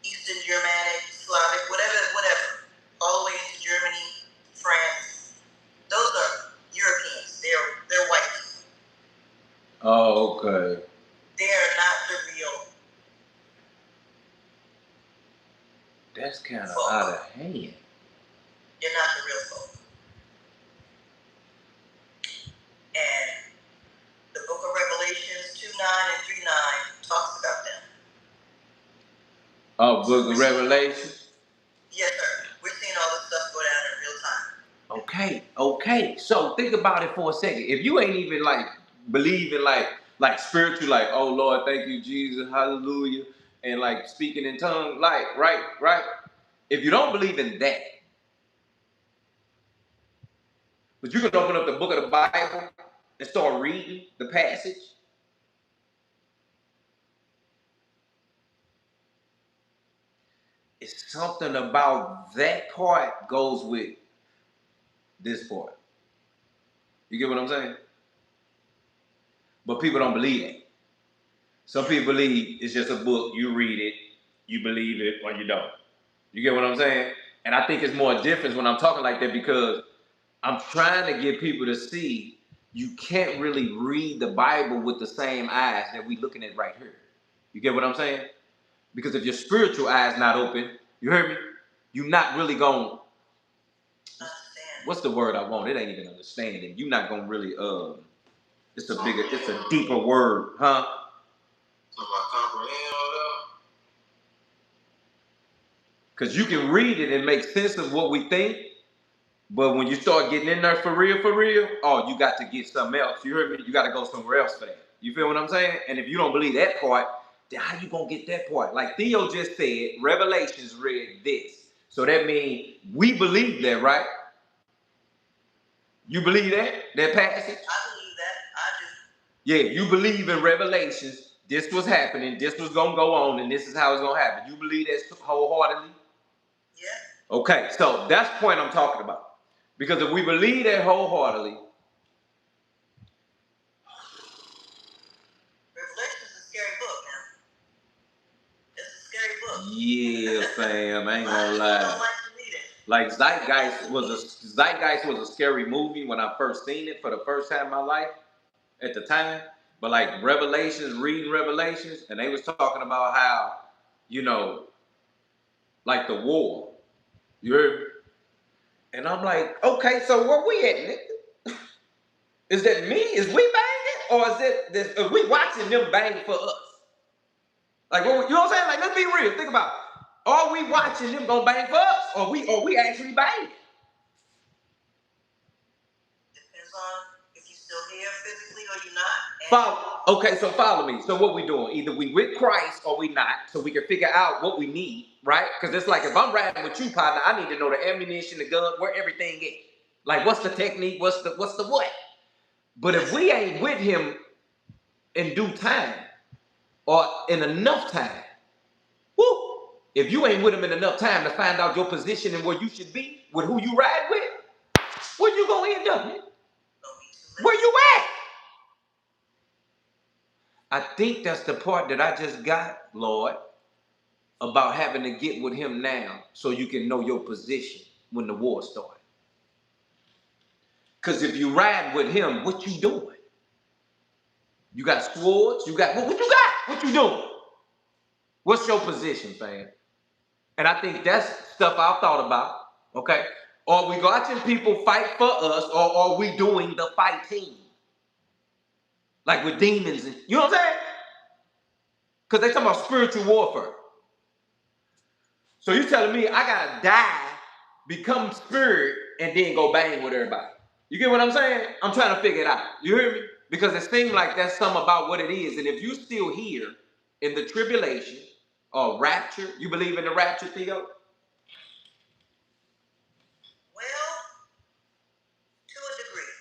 Eastern Germanic, Slavic, whatever, all the way into Germany, France. Those are Europeans. They're white people. Oh, okay. They are not the real. That's kind of folk. out of hand. You're not the real folk. And the book of Revelations 2:9 and 3:9 talks about them. Oh, book of Revelation? Yes, sir. We're seeing all this stuff go down in real time. Okay. So think about it for a second. If you ain't even like believing like spiritual, like, oh Lord, thank you, Jesus, hallelujah, and like speaking in tongues, like, right. If you don't believe in that, but you can open up the book of the Bible and start reading the passage. It's something about that part goes with this part. You get what I'm saying? But people don't believe it. Some people believe it's just a book, you read it, you believe it, or you don't. You get what I'm saying? And I think it's more difference when I'm talking like that because I'm trying to get people to see you can't really read the Bible with the same eyes that we looking at right here. You get what I'm saying? Because if your spiritual eyes not open, you hear me? You're not really going, what's the word I want? It ain't even understanding. You're not going to really, it's a deeper word, huh? Because you can read it and make sense of what we think, but when you start getting in there for real, oh, you got to get something else. You heard me? You got to go somewhere else for that. You feel what I'm saying? And if you don't believe that part, then how you going to get that part? Like Theo just said, Revelations read this. So that means we believe that, right? You believe that passage? I believe that. I do. Yeah, you believe in Revelations. This was happening. This was going to go on, and this is how it's going to happen. You believe that wholeheartedly? Yeah. Okay, so that's the point I'm talking about. Because if we believe that wholeheartedly, Revelation is a scary book now. It's a scary book. yeah, fam, I ain't gonna lie. I don't like to read it. Like Zeitgeist was a scary movie when I first seen it for the first time in my life at the time. But like reading Revelations, and they was talking about how, like the war. You heard me? And I'm like, okay, so where we at, nigga? Is that me? Is we banging? Or is it this, are we watching them bang for us? Like, you know what I'm saying? Like, let's be real. Think about it. Are we watching them go bang for us? Or we actually banging? Depends on if you're still here physically or you're not. Okay, so follow me. So what we doing? Either we with Christ or we not, so we can figure out what we need, right? Because it's like if I'm riding with you, partner, I need to know the ammunition, the gun, where everything is. Like, what's the technique? What's the what? But if we ain't with him in due time or in enough time, whoo! If you ain't with him in enough time to find out your position and where you should be with who you ride with, where you gonna end up, man? Where you at? I think that's the part that I just got, Lord, about having to get with him now so you can know your position when the war starts. Because if you ride with him, what you doing? You got swords? You got, what you got? What you doing? What's your position, fam? And I think that's stuff I've thought about, okay? Are we watching people fight for us, or are we doing the fighting? Like with demons, and, you know what I'm saying? Because they talking about spiritual warfare. So you telling me I gotta die, become spirit, and then go bang with everybody? You get what I'm saying? I'm trying to figure it out. You hear me? Because it seems like that's something about what it is. And if you still here in the tribulation or rapture, you believe in the rapture, Theo? Well, to a degree.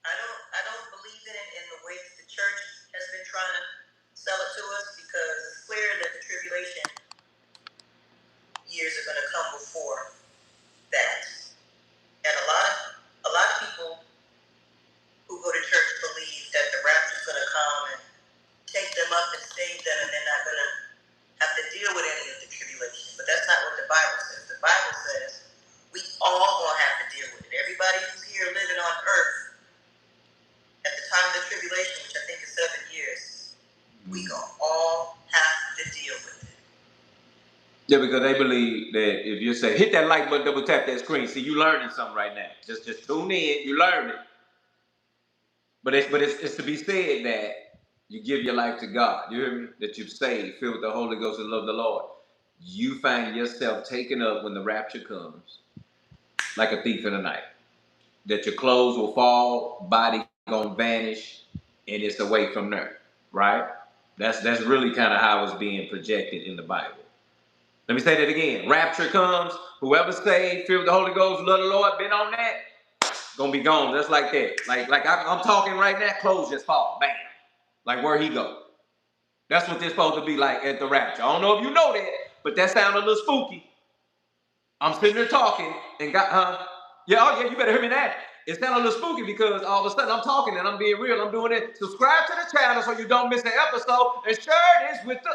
I don't believe in it in the way that the church has been trying to sell it to us, because it's clear that the tribulation years are going to come before that. And a lot of people who go to church believe that the rapture is going to come and take them up and save them, and they're not going to have to deal with any of the tribulation. But that's not what the Bible says. The Bible says we all going to have to deal with it. Everybody who's here living on earth at the time of the tribulation, which I think is 7 years, we gonna all have to deal with it. Yeah, because they believe that if you say, hit that like button, double tap that screen, see, you learning something right now. Just tune in, you learn it. But it's to be said that you give your life to God. You hear me? That you're saved, filled with the Holy Ghost, and love the Lord. You find yourself taken up when the rapture comes, like a thief in the night. That your clothes will fall, body gonna vanish, and it's away from there, right? That's really kind of how it's being projected in the Bible. Let me say that again. Rapture comes, whoever's saved, filled with the Holy Ghost, love the Lord, been on that, gonna be gone just like that. Like I'm talking right now, clothes just fall, bam. Like where he go. That's what they're supposed to be like at the rapture. I don't know if you know that, but that sounds a little spooky. I'm sitting there talking and yeah, oh yeah, you better hear me now. It sounds a little spooky because all of a sudden I'm talking and I'm being real. I'm doing it. Subscribe to the channel so you don't miss an episode and share this with the...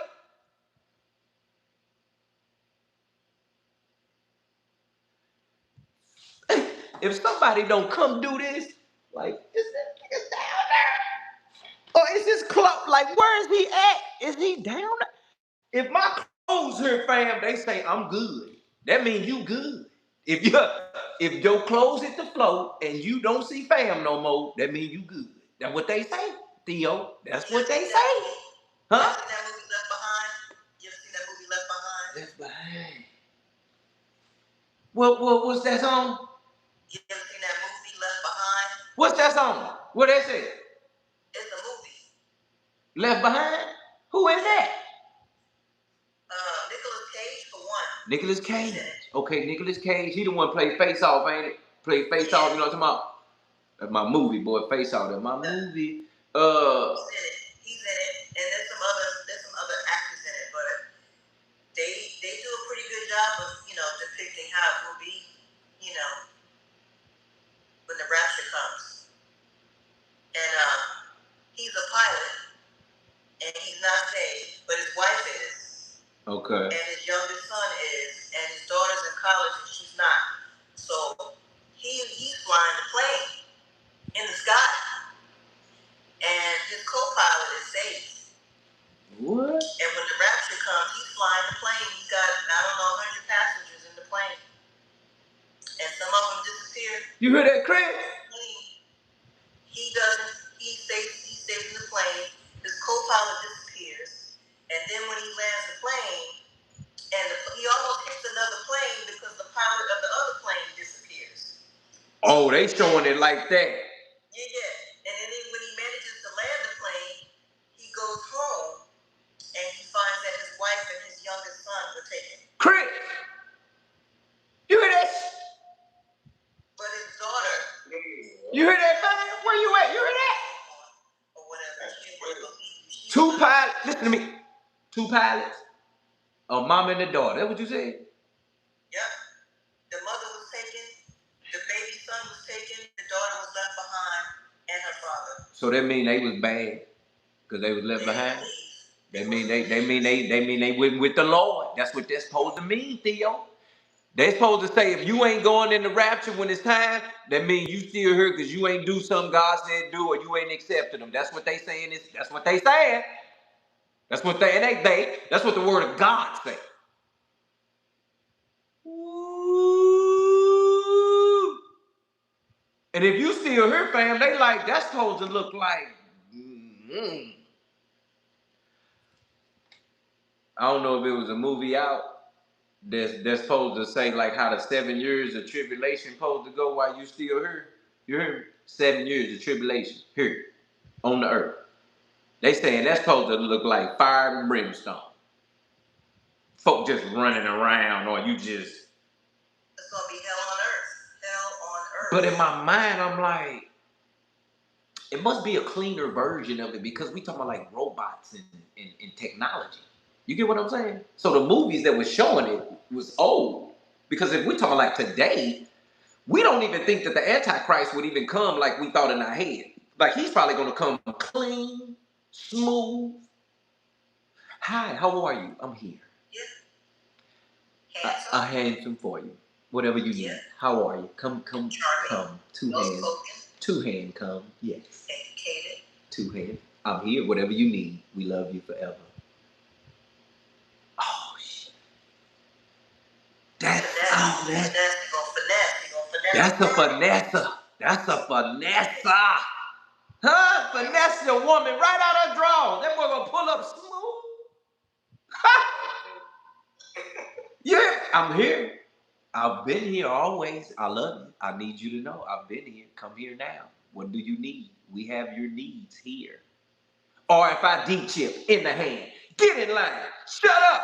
If somebody don't come do this, like, is that nigga down there? Or is this close? Like, where is he at? Is he down there? If my clothes here, fam, they say I'm good. That means you good. If your clothes hit the floor and you don't see fam no more, that means you good. That's what they say, Theo. That's what they say. Huh? You ever seen that movie Left Behind? You ever seen that movie Left Behind? Left Behind. What's that song? You ever seen that movie Left Behind? What's that song? What they say? It's a movie. Left Behind? Who is that? Nicolas Cage for one. Nicolas Cage. Okay, Nicolas Cage. He the one play Face Off, ain't it? Play Face Off, you know what I'm talking about? That's my movie, boy. Face Off. That's my movie. He's in it. And there's some other actors in it, but they do a pretty good job of, depicting how it will be, when the rapture comes. And he's a pilot, and he's not saved, but his wife is. Okay. And his youngest son is, and his daughter's in college, and she's not. So he's flying the plane in the sky, and his co-pilot is saved. What? And when the rapture comes, he's flying the plane. He's got, 100 passengers in the plane. And some You hear that, Craig? He stays in the plane, his co-pilot disappears, and then when he lands the plane, and he almost hits another plane because the pilot of the other plane disappears. Oh, they showing it like that. Yeah. And then when he manages to land the plane, he goes home and he finds that his wife and his youngest son were taken. Chris, you hear that? But his daughter. You hear that, man? Where you at? You hear that? Or whatever. Two pilots. Listen to me. Two pilots. A mom and a daughter. That's what you said? Yep. The mother was taken. The baby son was taken. The daughter was left behind, and her father. So that mean they was bad because they was left behind. They mean they went with the Lord. That's what that's supposed to mean, Theo. They supposed to say if you ain't going in the rapture when it's time, that means you still here because you ain't do something God said do or you ain't accepted them. That's what they saying. That's what they saying. That's what that's what the word of God say. Ooh. And if you still here, fam, they like that's supposed to look like. I don't know if it was a movie out that's supposed to say like how the 7 years of tribulation supposed to go while you still here. You hear me? 7 years of tribulation here on the earth. They saying that's supposed to look like fire and brimstone. Folk just running around, or you just. It's gonna be hell on earth. Hell on earth. But in my mind, I'm like, it must be a cleaner version of it because we talking about like robots and technology. You get what I'm saying? So the movies that was showing it was old. Because if we're talking like today, we don't even think that the Antichrist would even come like we thought in our head. Like he's probably gonna come clean, smooth. Hi, how are you? I'm here. Yeah. A handsome for you. Whatever you need. How are you? Come. Two hand, come. Yes. Educated. Two hand. I'm here. Whatever you need. We love you forever. Oh shit. That's a finesse. That's a finesse. Huh? Finesse a woman right out her drawers. That boy gonna pull up smooth. Yeah, I'm here. I've been here always. I love you. I need you to know I've been here. Come here now. What do you need? We have your needs here. Or if I D-chip in the hand, get in line. Shut up.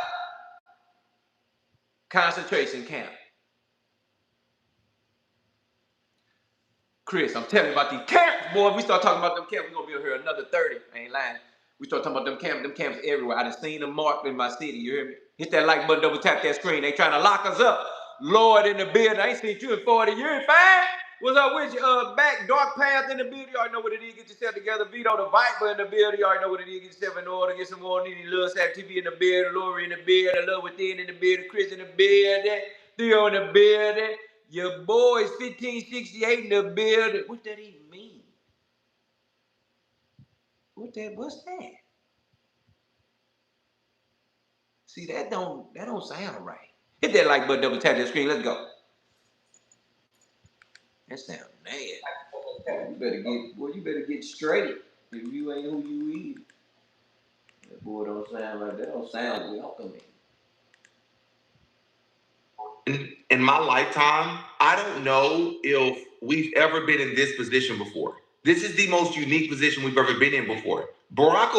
Concentration camp. Chris, I'm telling you about these camps, boy. If we start talking about them camps, we're going to be over here another 30. I ain't lying. We start talking about them camps everywhere. I done seen them marked in my city. You hear me? Hit that like button, double tap that screen. They trying to lock us up. Lord in the building. I ain't seen you in 40 years. Fine. What's up with you? Back dark path in the building. You already know what it is. Get yourself together. Vito the Viper in the building. You already know what it is. Get yourself in order. Get some more needy. Lil Sap TV in the building. Lori in the building. Love Within in the building. Chris in the building. Theo in the building. Your boys 1568 in the building. What that even mean? What's that? See, that don't sound right. Hit that like button, double tap that screen. Let's go. That sound nasty. You better get straight. If you ain't who you is. That boy don't sound like that. Don't sound welcoming. In my lifetime, I don't know if we've ever been in this position before. This is the most unique position we've ever been in before. When Barack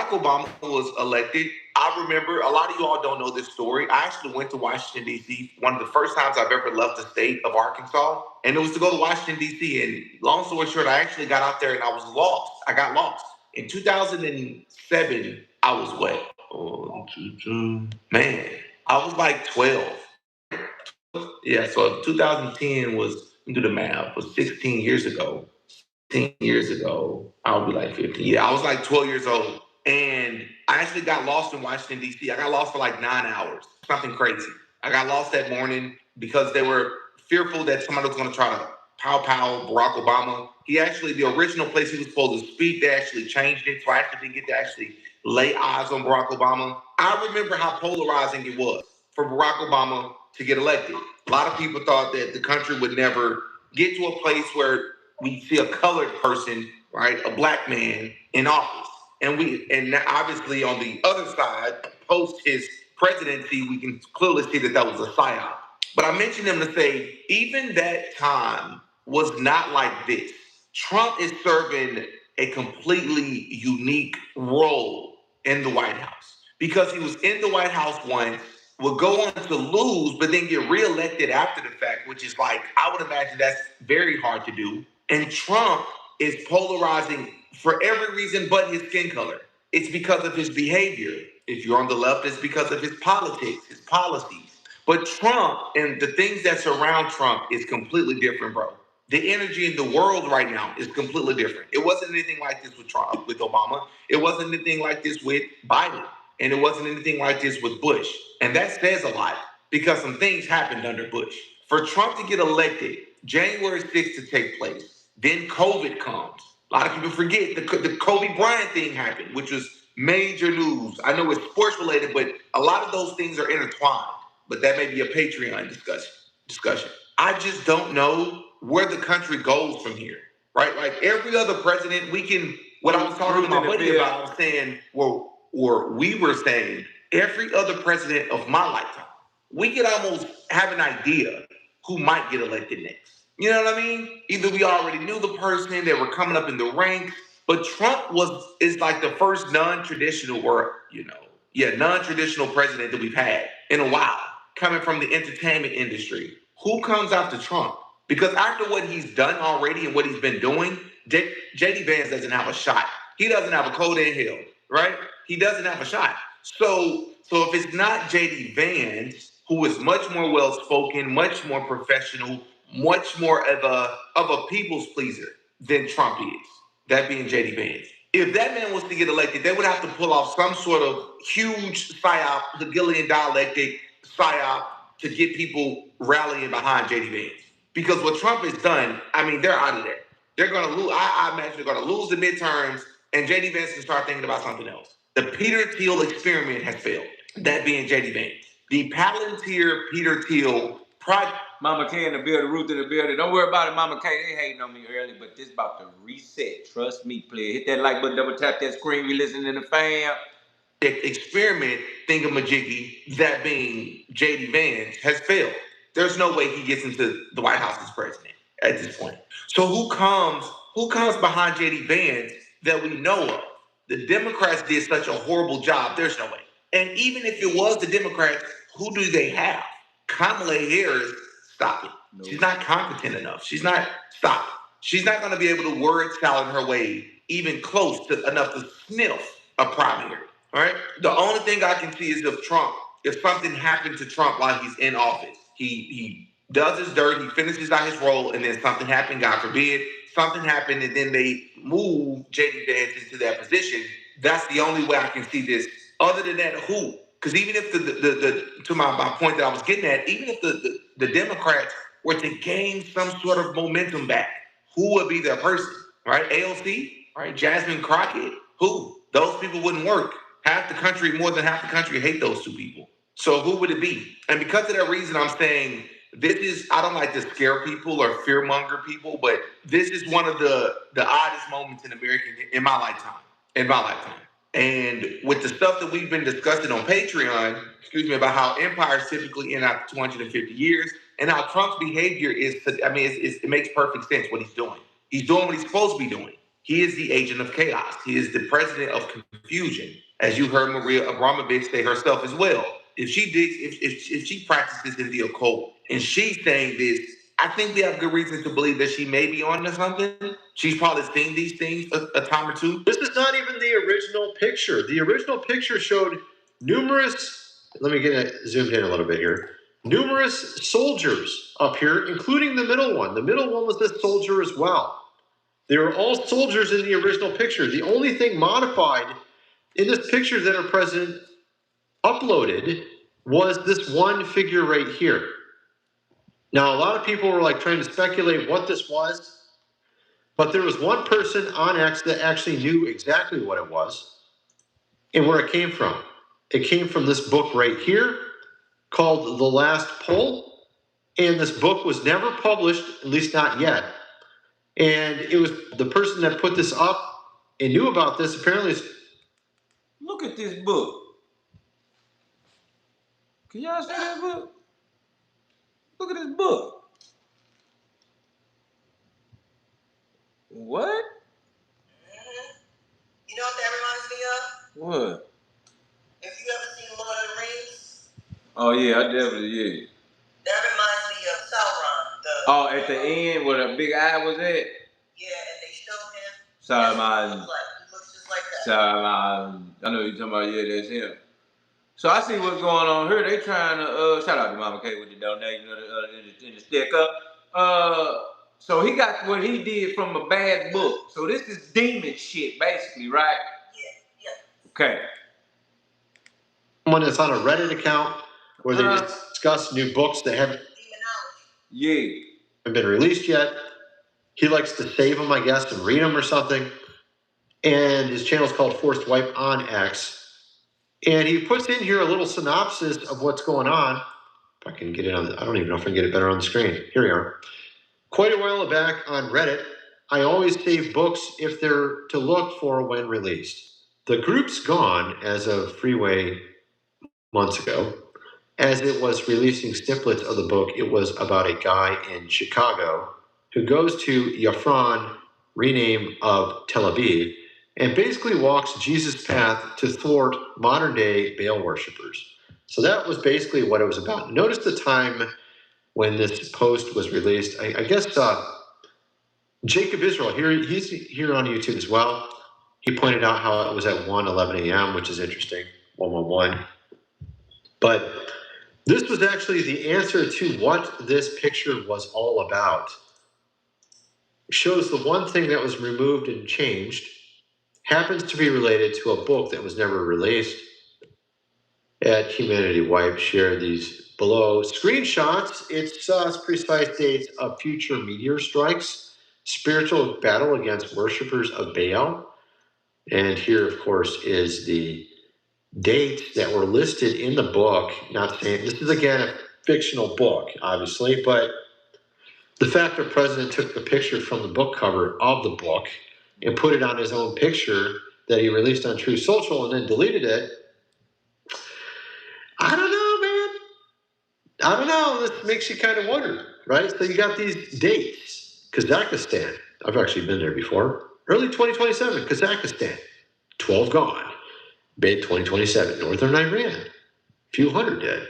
Obama was elected, I remember, a lot of you all don't know this story. I actually went to Washington, D.C. One of the first times I've ever left the state of Arkansas. And it was to go to Washington, D.C. And long story short, I actually got out there and I was lost. I got lost. In 2007, I was what? Man, I was like 12. Yeah, so 2010 was, do the math, was 16 years ago. 10 years ago, I would be like 15. Yeah, I was like 12 years old. And I actually got lost in Washington, D.C. I got lost for like 9 hours. Something crazy. I got lost that morning because they were fearful that somebody was going to try to pow Barack Obama. The original place he was supposed to speak, they actually changed it. So I actually didn't get to actually lay eyes on Barack Obama. I remember how polarizing it was for Barack Obama to get elected. A lot of people thought that the country would never get to a place where we see a colored person, right, a black man in office. And obviously on the other side, post his presidency, we can clearly see that was a psyop. But I mentioned him to say, even that time was not like this. Trump is serving a completely unique role in the White House because he was in the White House once, would go on to lose, but then get reelected after the fact, which is like, I would imagine that's very hard to do. And Trump is polarizing for every reason but his skin color. It's because of his behavior. If you're on the left, it's because of his politics, his policies. But Trump and the things that surround Trump is completely different, bro. The energy in the world right now is completely different. It wasn't anything like this with Trump, with Obama. It wasn't anything like this with Biden. And it wasn't anything like this with Bush. And that says a lot because some things happened under Bush. For Trump to get elected, January 6th to take place, then COVID comes. A lot of people forget the Kobe Bryant thing happened, which was major news. I know it's sports related, but a lot of those things are intertwined. But that may be a Patreon discussion. I just don't know where the country goes from here, right? Like every other president, what I was talking to my buddy about, I was saying, or we were saying, every other president of my lifetime, we could almost have an idea who might get elected next. You know what I mean? Either we already knew the person, they were coming up in the ranks, but Trump is like the first non-traditional non-traditional president that we've had in a while, coming from the entertainment industry. Who comes after Trump? Because after what he's done already and what he's been doing, J.D. Vance doesn't have a shot. He doesn't have a cold in hell, right? He doesn't have a shot. So if it's not J.D. Vance, who is much more well-spoken, much more professional, much more of a people's pleaser than Trump is, that being J.D. Vance. If that man was to get elected, they would have to pull off some sort of huge psyop, Hegelian dialectic psyop to get people rallying behind J.D. Vance. Because what Trump has done, I mean, they're out of there. They're going to lose. I imagine they're going to lose the midterms, and J.D. Vance can start thinking about something else. The Peter Thiel experiment has failed. That being J.D. Vance. The Palantir Peter Thiel project. Mama K in the building, Ruth in the building. Don't worry about it, Mama K. They hating on me early, but this about to reset. Trust me, player. Hit that like button, double tap that screen. We listening to the fam. Experiment thingamajiggy, that being J.D. Vance, has failed. There's no way he gets into the White House as president at this point. So who comes behind J.D. Vance that we know of? The Democrats did such a horrible job. There's no way. And even if it was the Democrats, who do they have? Kamala Harris, stop it. No. She's not competent enough. She's not going to be able to word salad her way even close to enough to sniff a primary. All right. The only thing I can see is if something happened to Trump while he's in office, he does his dirt, he finishes out his role, and then something happened, God forbid, something happened, and then they move J.D. Vance into that position. That's the only way I can see this. Other than that, who? Because even if to my point that I was getting at, even if the Democrats were to gain some sort of momentum back, who would be their person? Right? AOC? Right? Jasmine Crockett? Who? Those people wouldn't work. More than half the country hate those two people. So who would it be? And because of that reason, I'm saying I don't like to scare people or fearmonger people, but this is one of the oddest moments in my lifetime. And with the stuff that we've been discussing on Patreon, about how empires typically end after 250 years, and how Trump's behavior it makes perfect sense what he's doing. He's doing what he's supposed to be doing. He is the agent of chaos. He is the president of confusion, as you heard Maria Abramovich say herself as well. If she practices in the occult and she's saying this, I think we have good reason to believe that she may be on to something. She's probably seen these things a time or two. This is not even the original picture. The original picture showed numerous, let me get it zoomed in a little bit here, numerous soldiers up here, including the middle one. The middle one was this soldier as well. They were all soldiers in the original picture. The only thing modified in this picture that our president uploaded was this one figure right here. Now, a lot of people were like trying to speculate what this was, but there was one person on X that actually knew exactly what it was and where it came from. It came from this book right here called The Last Poll. And this book was never published, at least not yet. And it was the person that put this up and knew about this apparently. Look at this book. Can y'all see that book? Look at this book. What? Mm-hmm. You know what that reminds me of? What? If you ever seen Lord of the Rings, Oh yeah, I definitely, yeah. that reminds me of Sauron. Oh, at the end where the big eye was at? Yeah, and they showed him. Sauron. He looks just like that. Sauron. I know you're talking about, yeah, that's him. So I see what's going on here. They trying to, shout out to Mama K with the donation in the sticker. So he got what he did from a bad book. So this is demon shit, basically, right? Yeah. Okay. Someone that's on a Reddit account where they discuss new books that haven't been released yet. He likes to save them, I guess, and read them or something. And his channel is called Forced Wipe on X. And he puts in here a little synopsis of what's going on. If I can get it on, I don't even know if I can get it better on the screen. Here we are. Quite a while back on Reddit, I always save books if they're to look for when released. The group's gone as of Freeway months ago. As it was releasing snippets of the book, it was about a guy in Chicago who goes to Yafran, rename of Tel Aviv, and basically walks Jesus' path to thwart modern-day Baal worshippers. So that was basically what it was about. Notice the time when this post was released. I guess Jacob Israel, he's here on YouTube as well. He pointed out how it was at 1:11 a.m., which is interesting, 111. But this was actually the answer to what this picture was all about. It shows the one thing that was removed and changed happens to be related to a book that was never released. At Humanity Wipe, share these below screenshots. It's precise dates of future meteor strikes, spiritual battle against worshippers of Baal. And here, of course, is the dates that were listed in the book. Not saying this is again a fictional book, obviously, but the fact the president took the picture from the book cover of the book and put it on his own picture that he released on True Social and then deleted it. I don't know, man. I don't know. This makes you kind of wonder, right? So you got these dates. Kazakhstan. I've actually been there before. Early 2027, Kazakhstan. 12 gone. Mid 2027, Northern Iran. Few hundred dead.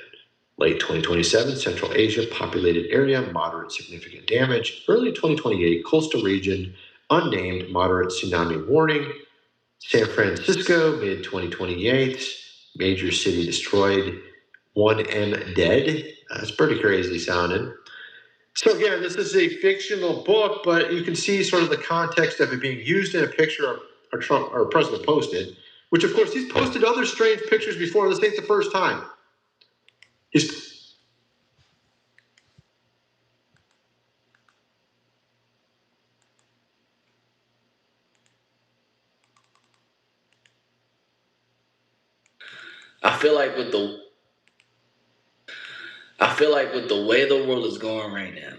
Late 2027, Central Asia, populated area, moderate significant damage. Early 2028, coastal region, unnamed, moderate tsunami warning. San Francisco, mid 2028, major city destroyed. 1M dead. That's pretty crazy sounding. So again, this is a fictional book, but you can see sort of the context of it being used in a picture our president posted, which of course he's posted other strange pictures before. This ain't the first time. I feel like with the way the world is going right now,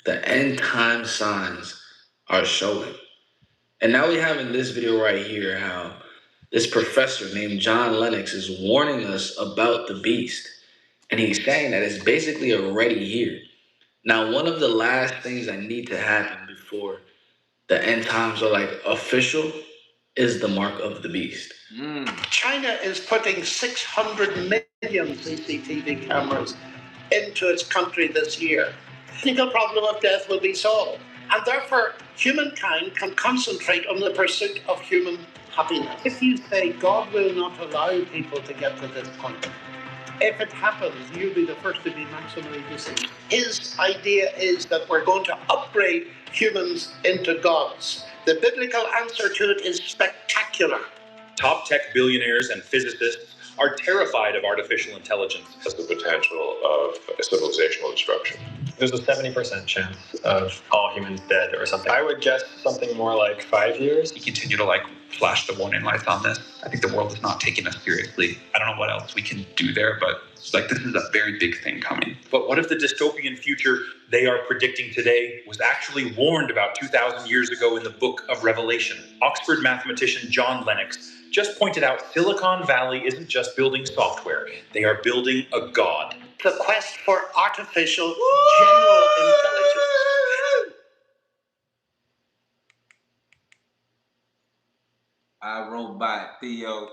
the end time signs are showing. And now we have in this video right here how this professor named John Lennox is warning us about the beast. And he's saying that it's basically already here. Now, one of the last things that need to happen before the end times are like official is the mark of the beast. China is putting 600 million CCTV cameras into its country this year. The technical problem of death will be solved, and therefore humankind can concentrate on the pursuit of human happiness. If you say God will not allow people to get to this point, if it happens, you'll be the first to be maximally deceived. His idea is that we're going to upgrade humans into gods. The biblical answer to it is spectacular. Top tech billionaires and physicists are terrified of artificial intelligence. Has the potential of a civilizational destruction. There's a 70% chance of all humans dead or something. I would guess something more like 5 years. We continue to flash the warning lights on this. I think the world is not taking us seriously. I don't know what else we can do there, but like this is a very big thing coming. But what if the dystopian future they are predicting today was actually warned about 2,000 years ago in the book of Revelation? Oxford mathematician John Lennox just pointed out Silicon Valley isn't just building software. They are building a god. The quest for artificial general intelligence. I wrote by Theo.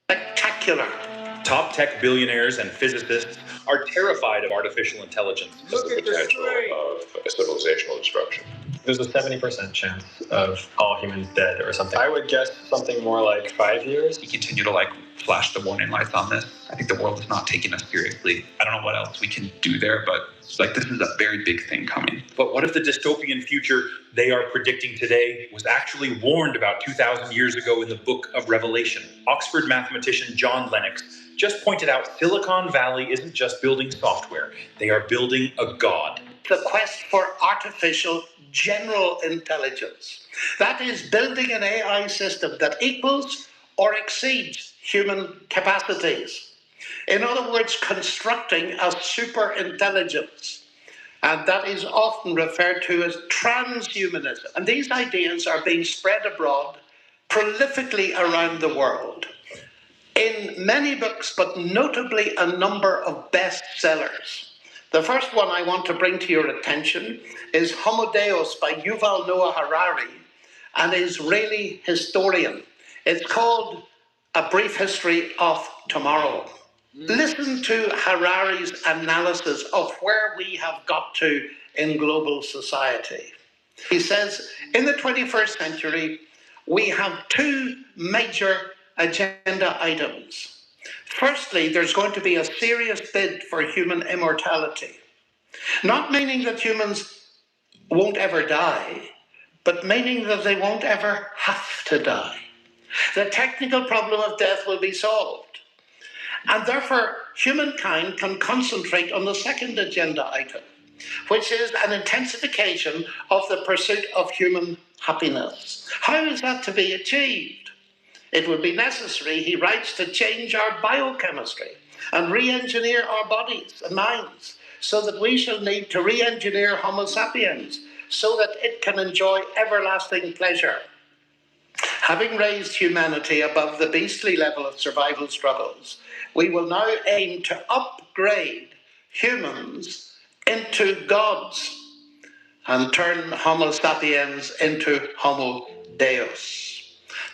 Spectacular. Top tech billionaires and physicists are terrified of artificial intelligence. Look at the screen. Of civilizational destruction. There's a 70% chance of all humans dead or something. I would guess something more like 5 years. We continue to like flash the warning lights on this. I think the world is not taking us seriously. I don't know what else we can do there, but like this is a very big thing coming. But what if the dystopian future they are predicting today was actually warned about 2,000 years ago in the book of Revelation? Oxford mathematician John Lennox just pointed out Silicon Valley isn't just building software. They are building a god. The quest for artificial general intelligence. That is building an AI system that equals or exceeds human capacities. In other words, constructing a super intelligence. And that is often referred to as transhumanism. And these ideas are being spread abroad prolifically around the world in many books, but notably a number of bestsellers. The first one I want to bring to your attention is Homo Deus by Yuval Noah Harari, an Israeli historian. It's called A Brief History of Tomorrow. Listen to Harari's analysis of where we have got to in global society. He says, in the 21st century, we have two major agenda items. Firstly, there's going to be a serious bid for human immortality. Not meaning that humans won't ever die, but meaning that they won't ever have to die. The technical problem of death will be solved. And therefore, humankind can concentrate on the second agenda item, which is an intensification of the pursuit of human happiness. How is that to be achieved? It would be necessary, he writes, to change our biochemistry and re-engineer our bodies and minds so that we shall need to re-engineer Homo sapiens so that it can enjoy everlasting pleasure. Having raised humanity above the beastly level of survival struggles, we will now aim to upgrade humans into gods and turn Homo sapiens into Homo Deus.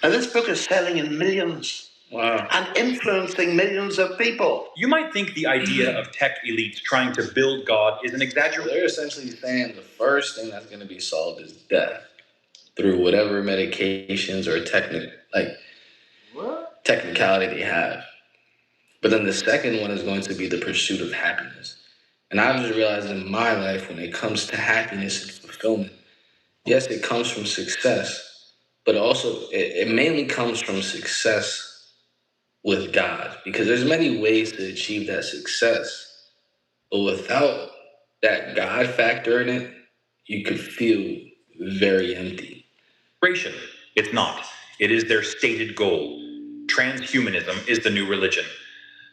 Now, this book is selling in millions. Wow. And influencing millions of people. You might think the idea of tech elites trying to build God is an exaggeration. They're essentially saying the first thing that's going to be solved is death through whatever medications or technicality they have. But then the second one is going to be the pursuit of happiness. And I've just realized in my life, when it comes to happiness and fulfillment, yes, it comes from success. But also, it mainly comes from success with God, because there's many ways to achieve that success. But without that God factor in it, you could feel very empty. It's not. It is their stated goal. Transhumanism is the new religion.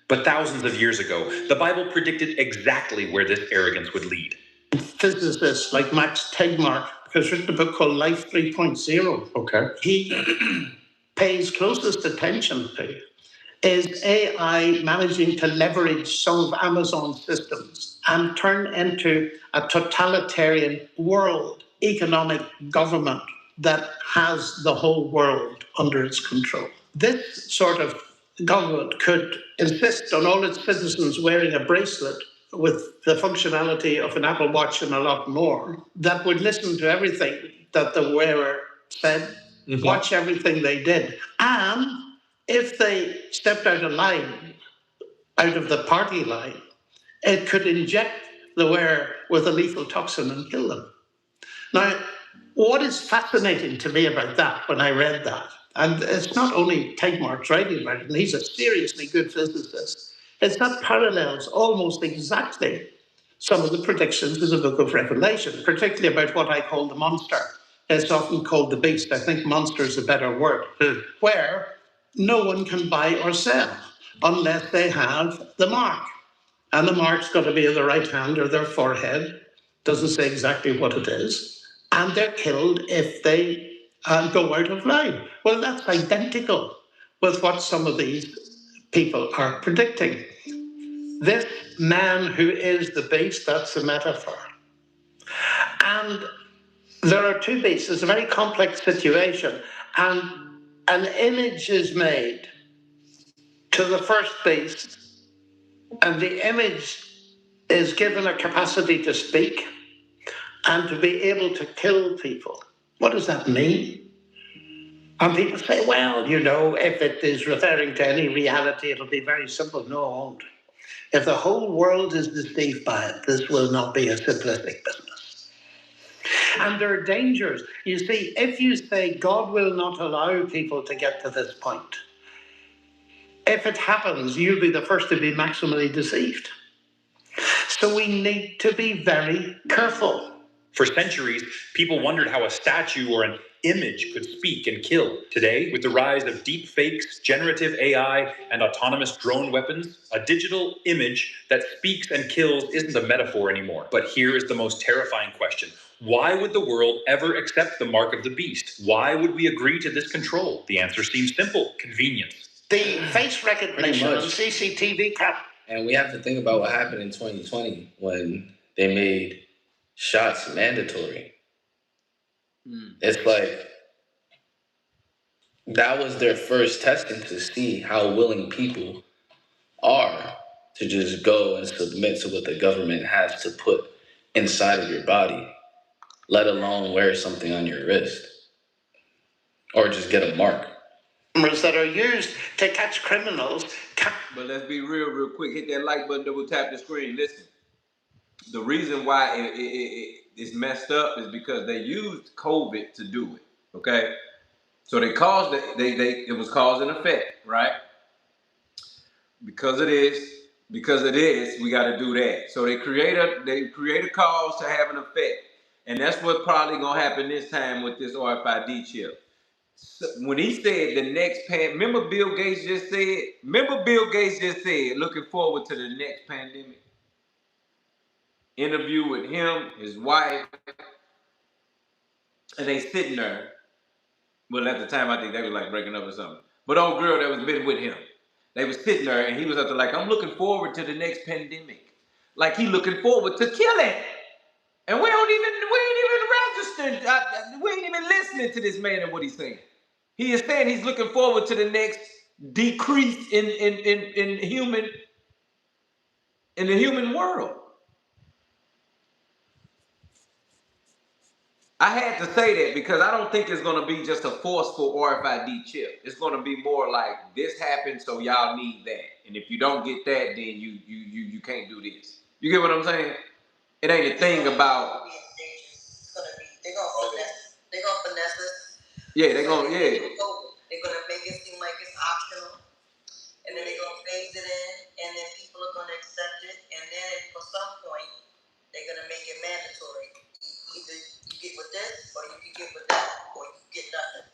But thousands of years ago, the Bible predicted exactly where this arrogance would lead. Physicists like Max Tegmark has written a book called Life 3.0. Okay. He pays closest attention to is AI managing to leverage some of Amazon's systems and turn into a totalitarian world economic government that has the whole world under its control. This sort of government could insist on all its citizens wearing a bracelet with the functionality of an Apple Watch and a lot more, that would listen to everything that the wearer said, watch everything they did. And if they stepped out of line, out of the party line, it could inject the wearer with a lethal toxin and kill them. Now, what is fascinating to me about that when I read that, and it's not only Tegmark's writing about it, and he's a seriously good physicist, is that parallels almost exactly some of the predictions in the book of Revelation, particularly about what I call the monster. It's often called the beast. I think monster is a better word, where no one can buy or sell unless they have the mark. And the mark's got to be in the right hand or their forehead. Doesn't say exactly what it is. And they're killed if they go out of line. Well, that's identical with what some of these people are predicting. This man who is the beast, that's a metaphor. And there are two beasts. It's a very complex situation. And an image is made to the first beast, and the image is given a capacity to speak and to be able to kill people. What does that mean? And people say, well, you know, if it is referring to any reality, it'll be very simple. No, it won't. If the whole world is deceived by it, this will not be a simplistic business. And there are dangers. You see, if you say God will not allow people to get to this point, if it happens, you'll be the first to be maximally deceived. So we need to be very careful. For centuries, people wondered how a statue or an image could speak and kill. Today, with the rise of deep fakes, generative AI, and autonomous drone weapons, a digital image that speaks and kills isn't a metaphor anymore. But here is the most terrifying question. Why would the world ever accept the mark of the beast? Why would we agree to this control? The answer seems simple: convenience. The face recognition and CCTV camera. And we have to think about what happened in 2020 when they made shots mandatory. It's like that was their first testing to see how willing people are to just go and submit to what the government has to put inside of your body, let alone wear something on your wrist or just get a mark. Cameras that are used to catch criminals. But let's be real quick. Hit that like button, double tap the screen. Listen, the reason why it's messed up is because they used COVID to do it. Okay, so they caused it was cause and effect, right? Because it is, we got to do that. So they create a cause to have an effect, and that's what's probably gonna happen this time with this RFID chip. So when he said the next remember Bill Gates just said, looking forward to the next pandemic. Interview with him, his wife, and they sitting there. Well, at the time, I think they was like breaking up or something. But old girl that was been with him, they was sitting there, and he was up there like, I'm looking forward to the next pandemic. Like he looking forward to killing. And we ain't even registered. We ain't even listening to this man and what he's saying. He is saying he's looking forward to the next decrease in the human world. I had to say that because I don't think it's going to be just a forceful RFID chip. It's going to be more like this happened, so y'all need that. And if you don't get that, then you can't do this. You get what I'm saying? It ain't a thing about. They're gonna finesse us. Yeah, they're gonna They're gonna make it seem like it's optional, and then they're gonna phase it in, and then people are gonna accept it, and then for some point they're gonna make it mandatory. Either you get with this, or you can get with that, or you get nothing.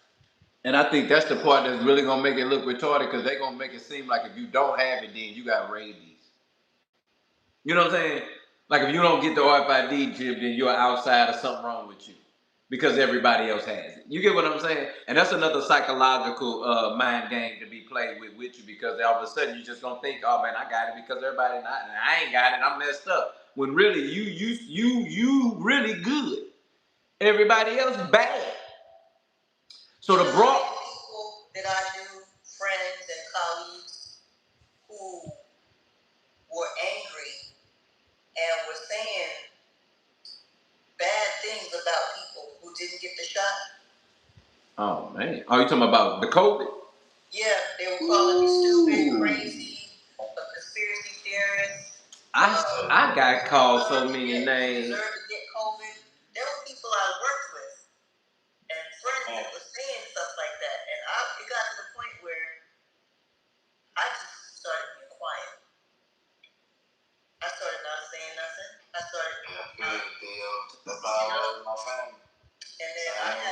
And I think that's the part that's really gonna make it look retarded, because they're gonna make it seem like if you don't have it, then you got rabies. You know what I'm saying? Like if you don't get the RFID chip, then you're outside or something wrong with you, because everybody else has it. You get what I'm saying? And that's another psychological mind game to be played with you, because all of a sudden you just gonna think, oh man, I got it because everybody not, and I ain't got it, I'm messed up. When really you really good. Everybody else bad. So the broad people that I knew, friends and colleagues, who were angry and were saying bad things about people who didn't get the shot. Oh man. Are you talking about the COVID? Yeah, they were calling me stupid, crazy, a conspiracy theorist. I got called so many names. Deserve to get COVID. There were people I worked with and friends that were saying stuff like that, and it got to the point where I just started being quiet. I started not saying nothing. I started my family. And then I had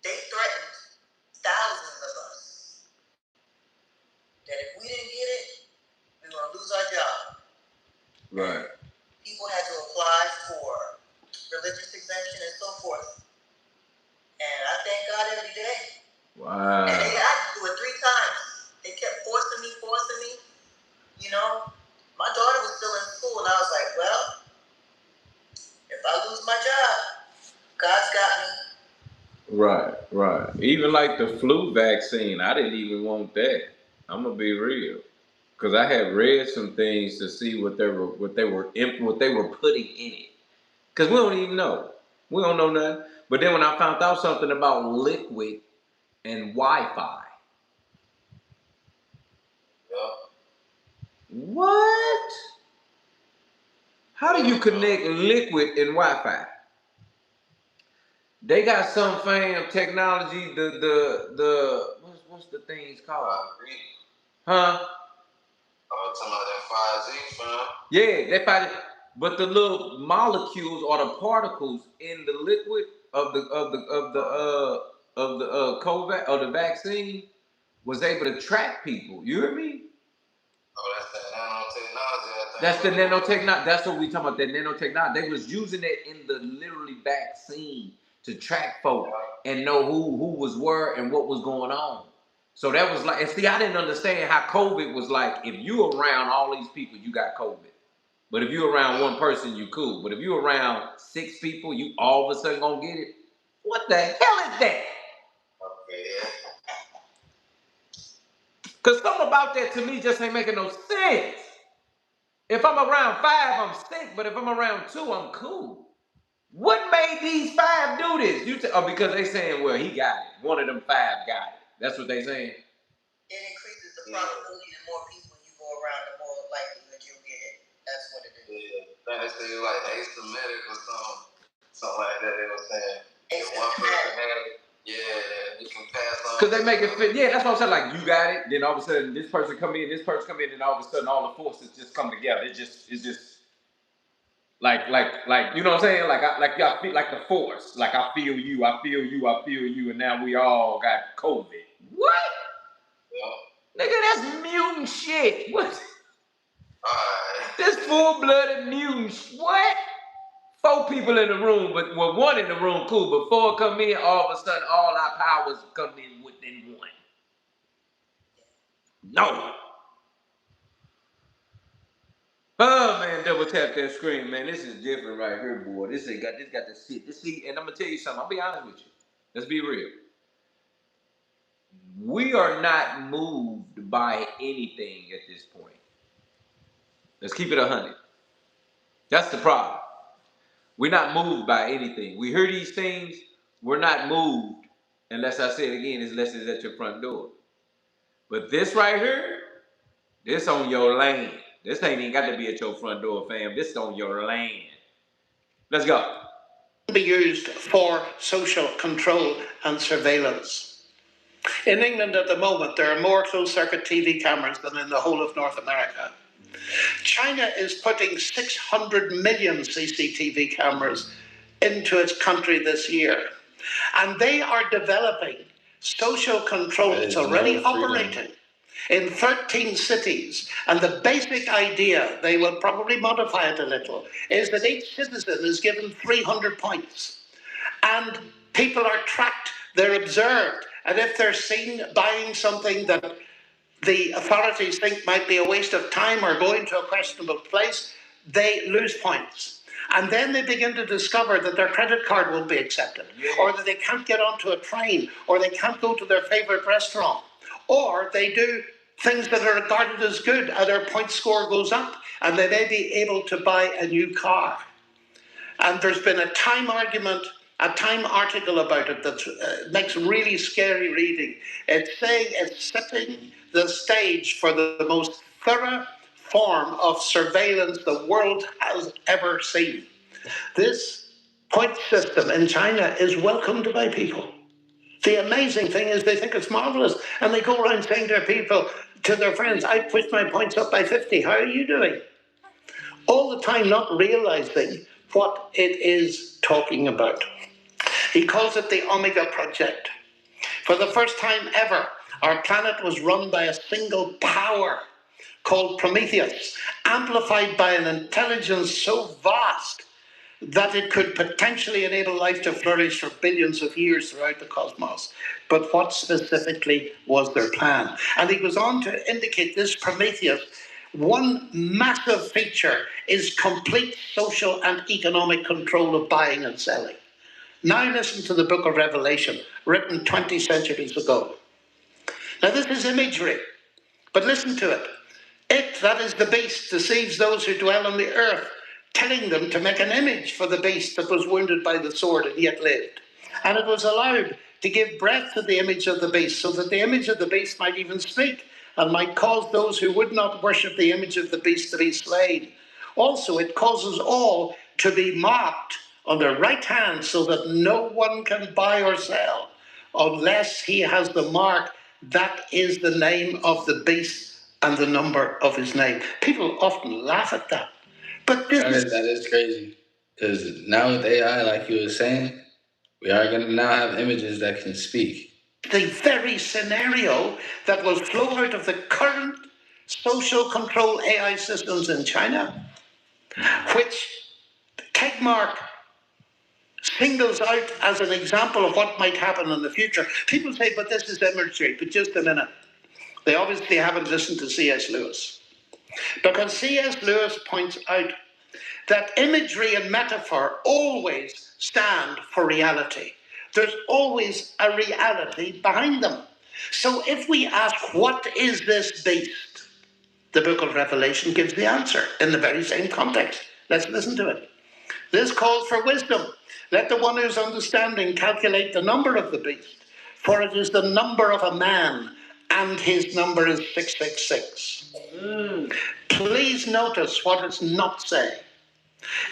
they threatened thousands of us that if we didn't get it, we were gonna lose our job. Right. People had to apply for religious exemption and so forth. And I thank God every day. Wow. And they had to do it 3 times. They kept forcing me. You know, my daughter was still in school, and I was like, well, if I lose my job, God's got me. Right. Even like the flu vaccine, I didn't even want that. I'm gonna be real, because I had read some things to see what they were putting in it. Because we don't even know. We don't know nothing. But then when I found out something about liquid and Wi-Fi. What? How do you connect liquid and Wi-Fi? They got some technology. What's the things called? Huh? Talking about that 5G, fam. Yeah, they find it. But the little molecules or the particles in the liquid of the COVID or the vaccine was able to track people. You hear me? Oh, that's that nanotechnology. I think. That's the nanotechnology. That's what we talking about. That nanotechnology. They was using that in the literally vaccine to track folk and know who was where and what was going on. So that was like, and see, I didn't understand how COVID was like. If you around all these people, you got COVID. But if you around one person, you cool. But if you around 6 people, you all of a sudden gonna get it. What the hell is that? Okay, yeah. Cause something about that to me just ain't making no sense. If I'm around 5, I'm sick. But if I'm around 2, I'm cool. What made these 5 do this? Because they saying, well, he got it. One of them 5 got it. That's what they saying. It increases the probability the more people you go around, the more likely that you'll get it. That's what it is. Yeah, they say like asymmetric or something like that. They were saying if one person had it, you can pass on. Because they make it fit. Yeah, that's what I'm saying. Like, you got it. Then all of a sudden, this person come in, and all of a sudden, all the forces just come together. It's just like, you know what I'm saying? Like y'all feel like the force. Like, I feel you, and now we all got COVID. What? Yeah. Nigga, that's mutant shit. What? This full-blooded mutant. What? 4 people in the room, but 1 in the room, cool. But 4 come in, all of a sudden, all our powers come in within 1. No. Oh man, double tap that screen, man. This is different right here, boy. This got to sit. And I'm gonna tell you something. I'll be honest with you. Let's be real. We are not moved by anything at this point. Let's keep it 100. That's the problem. We're not moved by anything. We hear these things, we're not moved, unless I say it again, unless it's at your front door. But this right here, this on your land. This ain't even got to be at your front door, fam. This is on your land. Let's go. Be used for social control and surveillance. In England at the moment, there are more closed-circuit TV cameras than in the whole of North America. China is putting 600 million CCTV cameras into its country this year. And they are developing social control. It's already operating in 13 cities. And the basic idea, they will probably modify it a little, is that each citizen is given 300 points. And people are tracked, they're observed. And if they're seen buying something that the authorities think might be a waste of time or going to a questionable place, they lose points. And then they begin to discover that their credit card won't be accepted, or that they can't get onto a train, or they can't go to their favorite restaurant, or they do things that are regarded as good, and their point score goes up, and they may be able to buy a new car. And there's been a Time article about it that makes really scary reading. It's saying it's setting the stage for the most thorough form of surveillance the world has ever seen. This point system in China is welcomed by people. The amazing thing is they think it's marvelous, and they go around saying to people, to their friends, I pushed my points up by 50, how are you doing? All the time not realizing what it is talking about. He calls it the Omega Project. For the first time ever, our planet was run by a single power called Prometheus, amplified by an intelligence so vast that it could potentially enable life to flourish for billions of years throughout the cosmos. But what specifically was their plan? And he goes on to indicate this Prometheus, one massive feature is complete social and economic control of buying and selling. Now listen to the book of Revelation, written 20 centuries ago. Now this is imagery, but listen to it. It, that is the beast, deceives those who dwell on the earth, telling them to make an image for the beast that was wounded by the sword and yet lived. And it was allowed to give breath to the image of the beast, so that the image of the beast might even speak, and might cause those who would not worship the image of the beast to be slain. Also, it causes all to be marked on their right hand, so that no one can buy or sell unless he has the mark. That is the name of the beast and the number of his name. People often laugh at that. But that is crazy. Because now with AI, like you were saying, we are going to now have images that can speak. The very scenario that will flow out of the current social control AI systems in China, which Tegmark singles out as an example of what might happen in the future. People say, but this is imagery. But just a minute. They obviously haven't listened to C.S. Lewis. Because C.S. Lewis points out that imagery and metaphor always stand for reality. There's always a reality behind them. So if we ask, what is this beast? The book of Revelation gives the answer in the very same context. Let's listen to it. This calls for wisdom. Let the one who's understanding calculate the number of the beast, for it is the number of a man, and his number is 666. Please notice what it's not saying.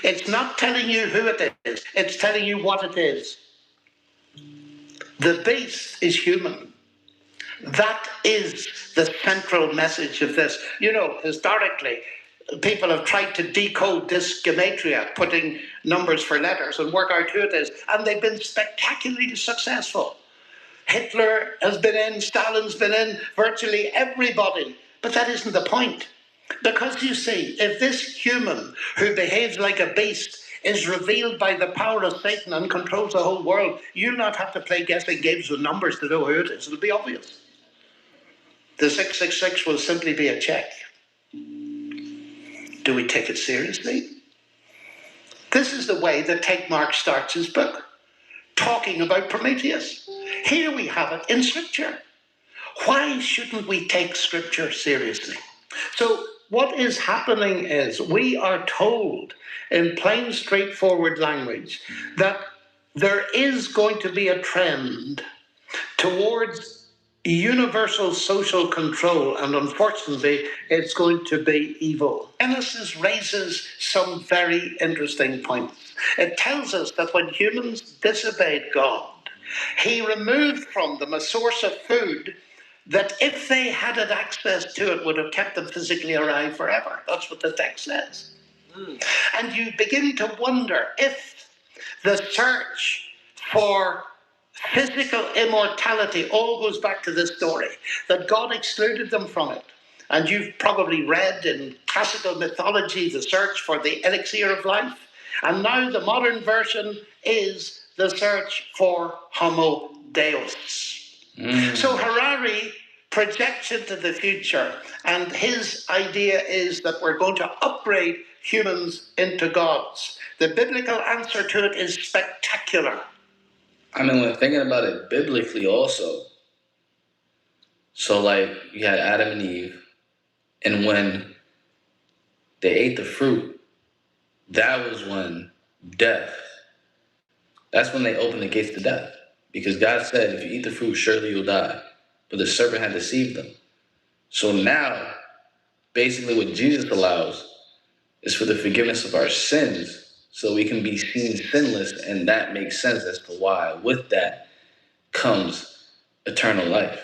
It's not telling you who it is. It's telling you what it is. The beast is human. That is the central message of this. You know, historically, people have tried to decode this gematria, putting numbers for letters, and work out who it is. And they've been spectacularly successful. Hitler has been in, Stalin's been in, virtually everybody. But that isn't the point. Because you see, if this human who behaves like a beast is revealed by the power of Satan and controls the whole world, you'll not have to play guessing games with numbers to know who it is. It'll be obvious. The 666 will simply be a check. Do we take it seriously? This is the way that Tegmark starts his book, talking about Prometheus. Here we have it in Scripture. Why shouldn't we take Scripture seriously? So what is happening is we are told in plain, straightforward language that there is going to be a trend towards universal social control, and unfortunately, it's going to be evil. Genesis raises some very interesting points. It tells us that when humans disobeyed God, he removed from them a source of food that if they had had access to it would have kept them physically alive forever. That's what the text says. And you begin to wonder if the search for physical immortality all goes back to this story, that God excluded them from it. And you've probably read in classical mythology the search for the elixir of life. And now the modern version is the search for Homo Deus. So Harari projects into the future, and his idea is that we're going to upgrade humans into gods. The biblical answer to it is spectacular. I mean, when thinking about it biblically also, so like you had Adam and Eve, and when they ate the fruit, that was when that's when they opened the gates to death. Because God said, if you eat the fruit, surely you'll die. But the serpent had deceived them. So now, basically what Jesus allows is for the forgiveness of our sins, so we can be seen sinless, and that makes sense as to why with that comes eternal life.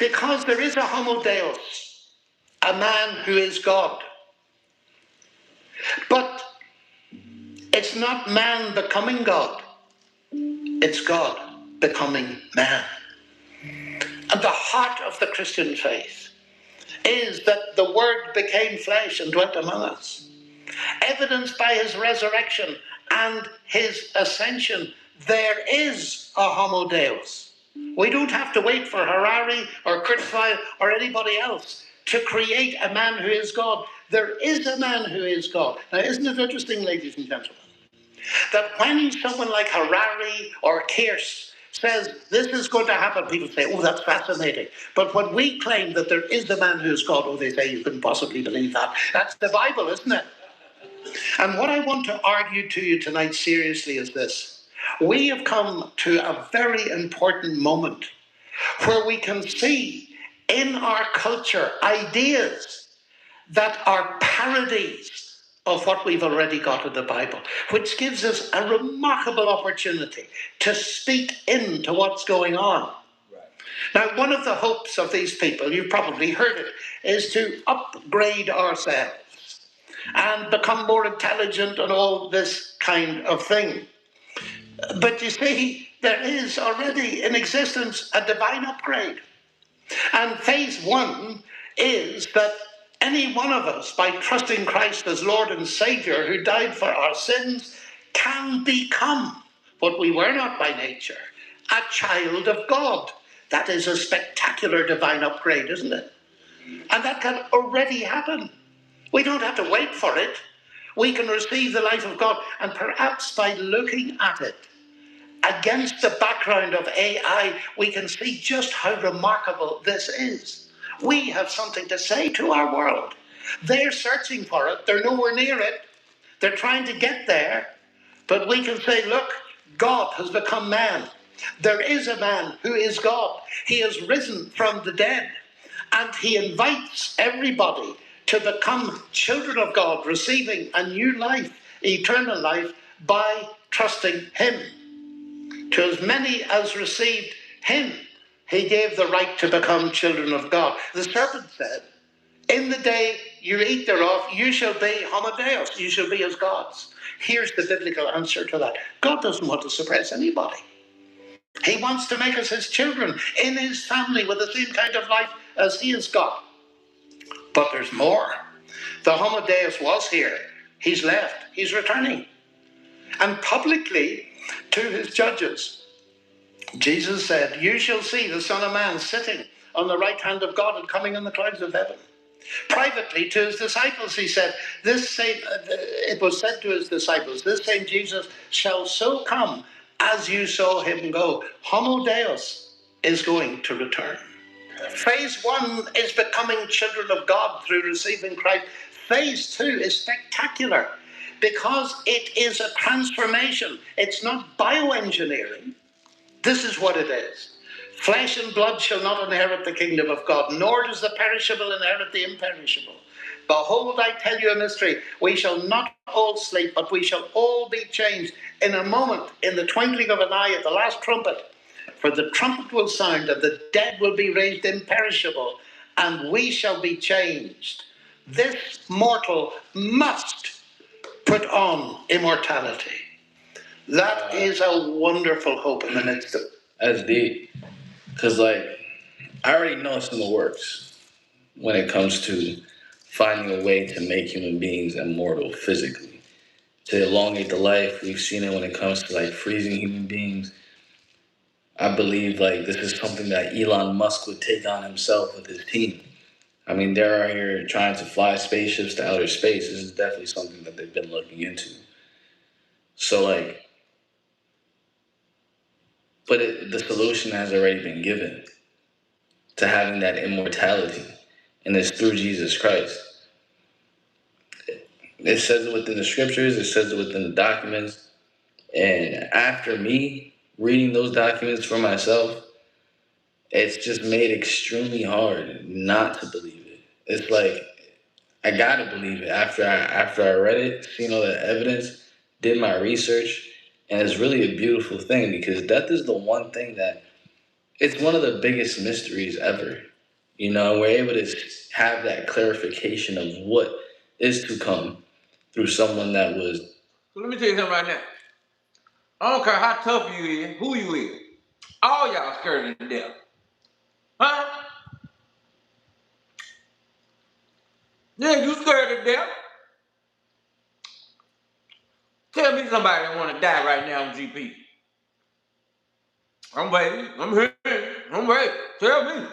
Because there is a Homo Deus, a man who is God. But it's not man becoming God. It's God becoming man. And the heart of the Christian faith is that the Word became flesh and dwelt among us. Evidenced by his resurrection and his ascension, there is a homo deus. We don't have to wait for Harari or Kurzweil or anybody else to create a man who is God. There is a man who is God. Now, isn't it interesting, ladies and gentlemen, that when someone like Harari or Kearse says this is going to happen, people say, oh, that's fascinating. But when we claim that there is a man who is God, oh, they say, you couldn't possibly believe that. That's the Bible, isn't it? And what I want to argue to you tonight seriously is this. We have come to a very important moment where we can see in our culture ideas that are parodies of what we've already got in the Bible, which gives us a remarkable opportunity to speak into what's going on. Now, one of the hopes of these people, you've probably heard it, is to upgrade ourselves and become more intelligent and all this kind of thing. But you see, there is already in existence a divine upgrade. And phase one is that any one of us, by trusting Christ as Lord and Savior, who died for our sins, can become what we were not by nature, a child of God. That is a spectacular divine upgrade, isn't it? And that can already happen. We don't have to wait for it. We can receive the life of God, and perhaps by looking at it against the background of AI, we can see just how remarkable this is. We have something to say to our world. They're searching for it. They're nowhere near it. They're trying to get there. But we can say, look, God has become man. There is a man who is God. He has risen from the dead. And he invites everybody to become children of God, receiving a new life, eternal life, by trusting him. To as many as received him, he gave the right to become children of God. The serpent said, in the day you eat thereof, you shall be homo deus, you shall be as gods. Here's the biblical answer to that. God doesn't want to suppress anybody. He wants to make us his children, in his family, with the same kind of life as he has got. But there's more. The homo deus was here. He's left. He's returning. And publicly, to his judges, Jesus said, you shall see the Son of Man sitting on the right hand of God and coming on the clouds of heaven. Privately to his disciples, he said, it was said to his disciples, this same Jesus shall so come as you saw him go. Homo Deus is going to return. Phase one is becoming children of God through receiving Christ. Phase two is spectacular because it is a transformation. It's not bioengineering. This is what it is. Flesh and blood shall not inherit the kingdom of God, nor does the perishable inherit the imperishable. Behold, I tell you a mystery. We shall not all sleep, but we shall all be changed in a moment, in the twinkling of an eye, at the last trumpet. For the trumpet will sound, and the dead will be raised imperishable, and we shall be changed. This mortal must put on immortality. That is a wonderful hope in the midst of it. That's deep. Because, like, I already know it's in the works when it comes to finding a way to make human beings immortal physically, to elongate the life. We've seen it when it comes to, like, freezing human beings. I believe, like, this is something that Elon Musk would take on himself with his team. I mean, they're out here trying to fly spaceships to outer space. This is definitely something that they've been looking into. So, like, but the solution has already been given to having that immortality, and it's through Jesus Christ. It says it within the scriptures, it says it within the documents, and after me reading those documents for myself, it's just made extremely hard not to believe it. It's like, I gotta believe it after I read it, seen all the evidence, did my research, and it's really a beautiful thing because death is the one thing that, it's one of the biggest mysteries ever. You know, we're able to have that clarification of what is to come through someone that was. So let me tell you something right now. I don't care how tough you is, who you is. All y'all scared to death. Huh? Yeah, you scared to death. Tell me somebody that want to die right now on GP. I'm waiting. I'm here. I'm waiting. Tell me.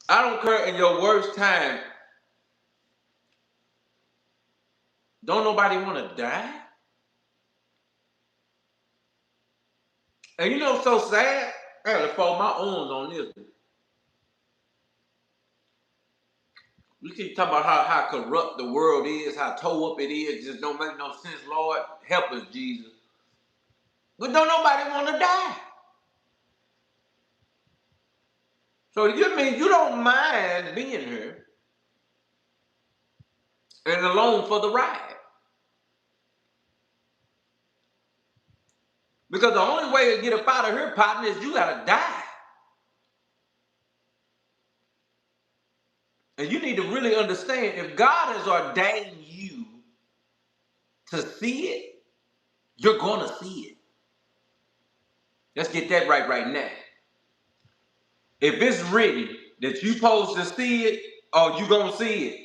I don't care in your worst time. Don't nobody want to die? And you know what's so sad? I had to fold my arms on this. We keep talking about how corrupt the world is, how toe up it is. Just don't make no sense, Lord. Help us, Jesus. But don't nobody want to die. So you mean you don't mind being here and alone for the ride? Because the only way to get up out of here, partner, is you gotta die. And you need to really understand, if God has ordained you to see it, you're gonna see it. Let's get that right now. If it's written that you're supposed to see it, or you gonna see it.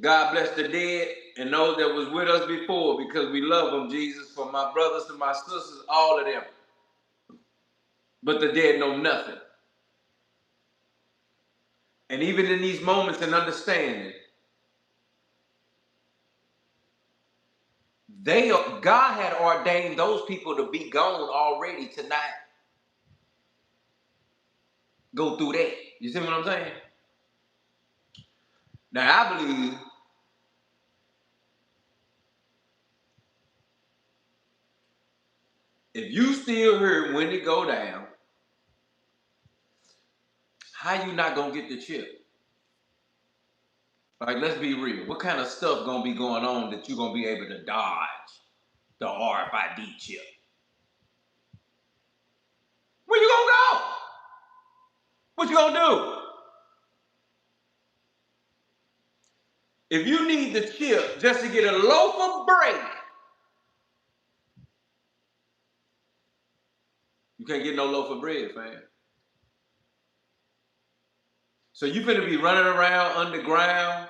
God bless the dead and those that was with us before, because we love them, Jesus, for my brothers and my sisters, all of them. But the dead know nothing. And even in these moments and understanding, God had ordained those people to be gone already tonight. Go through that. You see what I'm saying? Now I believe if you still heard when it go down, how you not gonna get the chip? Like, let's be real. What kind of stuff gonna be going on that you're gonna be able to dodge the RFID chip? Where you gonna go? What you gonna do? If you need the chip just to get a loaf of bread, you can't get no loaf of bread, fam. So you finna be running around underground,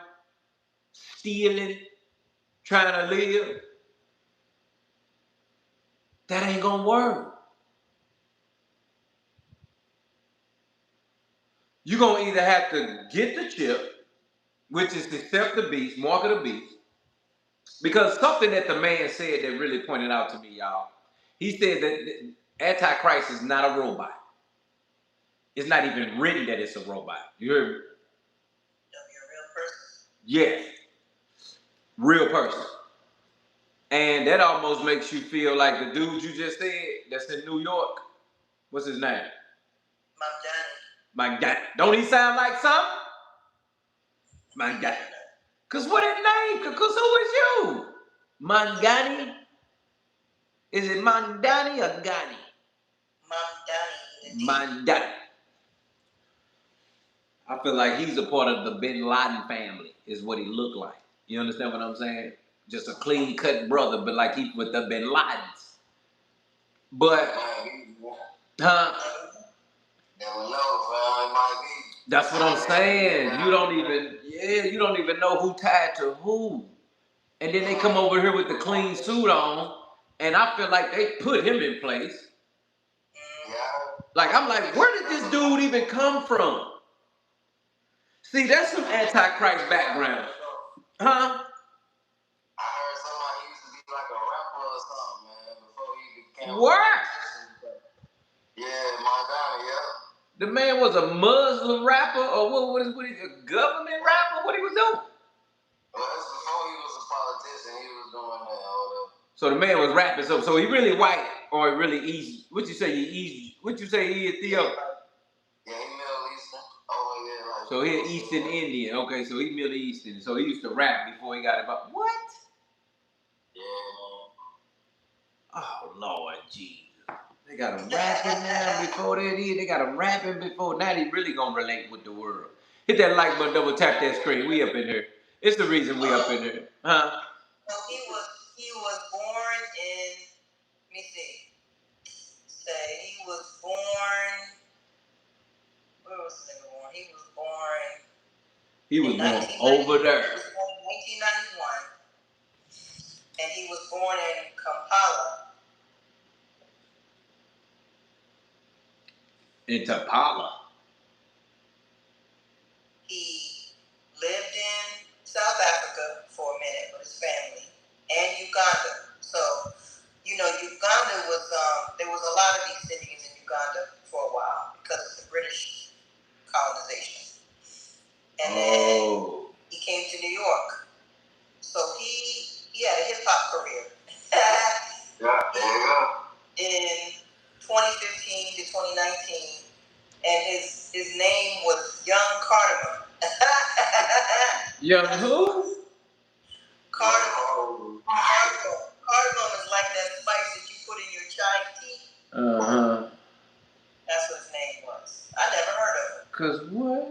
stealing, trying to live. That ain't gonna work. You're gonna either have to get the chip, which is to accept the beast, mark of the beast. Because something that the man said that really pointed out to me, y'all. He said that Antichrist is not a robot. It's not even written that it's a robot. You heard me? Yes. Real person. And that almost makes you feel like the dude you just said that's in New York. What's his name? Mangani. Don't he sound like something? Mangani. Cause what his name? Cause who is you? Mangani? Is it Mandani or Gani? Mandani. I feel like he's a part of the Bin Laden family, is what he looked like. You understand what I'm saying? Just a clean-cut brother, but like he with the Bin Ladens. But, huh? That's what I'm saying. You don't even know who tied to who. And then they come over here with the clean suit on, and I feel like they put him in place. Like, I'm like, where did this dude even come from? See, that's some Antichrist background. Huh? I heard somebody used to be like a rapper or something, man, before he became What? Yeah, Montana, yeah. The man was a Muslim rapper, or what is a government rapper? What he was doing? Well, that's before he was a politician. He was doing that, all that. So the man was rapping. So he really white or he really East? What you say? What you say? He Ethiopian? Yeah, he Middle Eastern. Oh yeah, like. So he an Eastern Indian. Okay, so he Middle Eastern. So he used to rap before he got about what? Yeah, man. Oh Lord Jesus. They got him rapping now before that. They got him rapping before. Now they really gonna relate with the world. Hit that like button, double tap that screen. We up in here. It's the reason we up in there. Huh? So he was born in, let me see. Say he was born, where was this nigga born? He was in born over there. He was born in 1991. And he was born in Kampala. In Kampala. He lived in South Africa for a minute with his family and Uganda. So, you know, Uganda was, there was a lot of East Indians in Uganda for a while because of the British colonization. And then he came to New York. So he had a hip hop career. In 2015 to 2019, and his name was Young Cardamom. Young who? Cardamom. Cardamom is like that spice that you put in your chai tea. That's what his name was. I never heard of him. Cause what?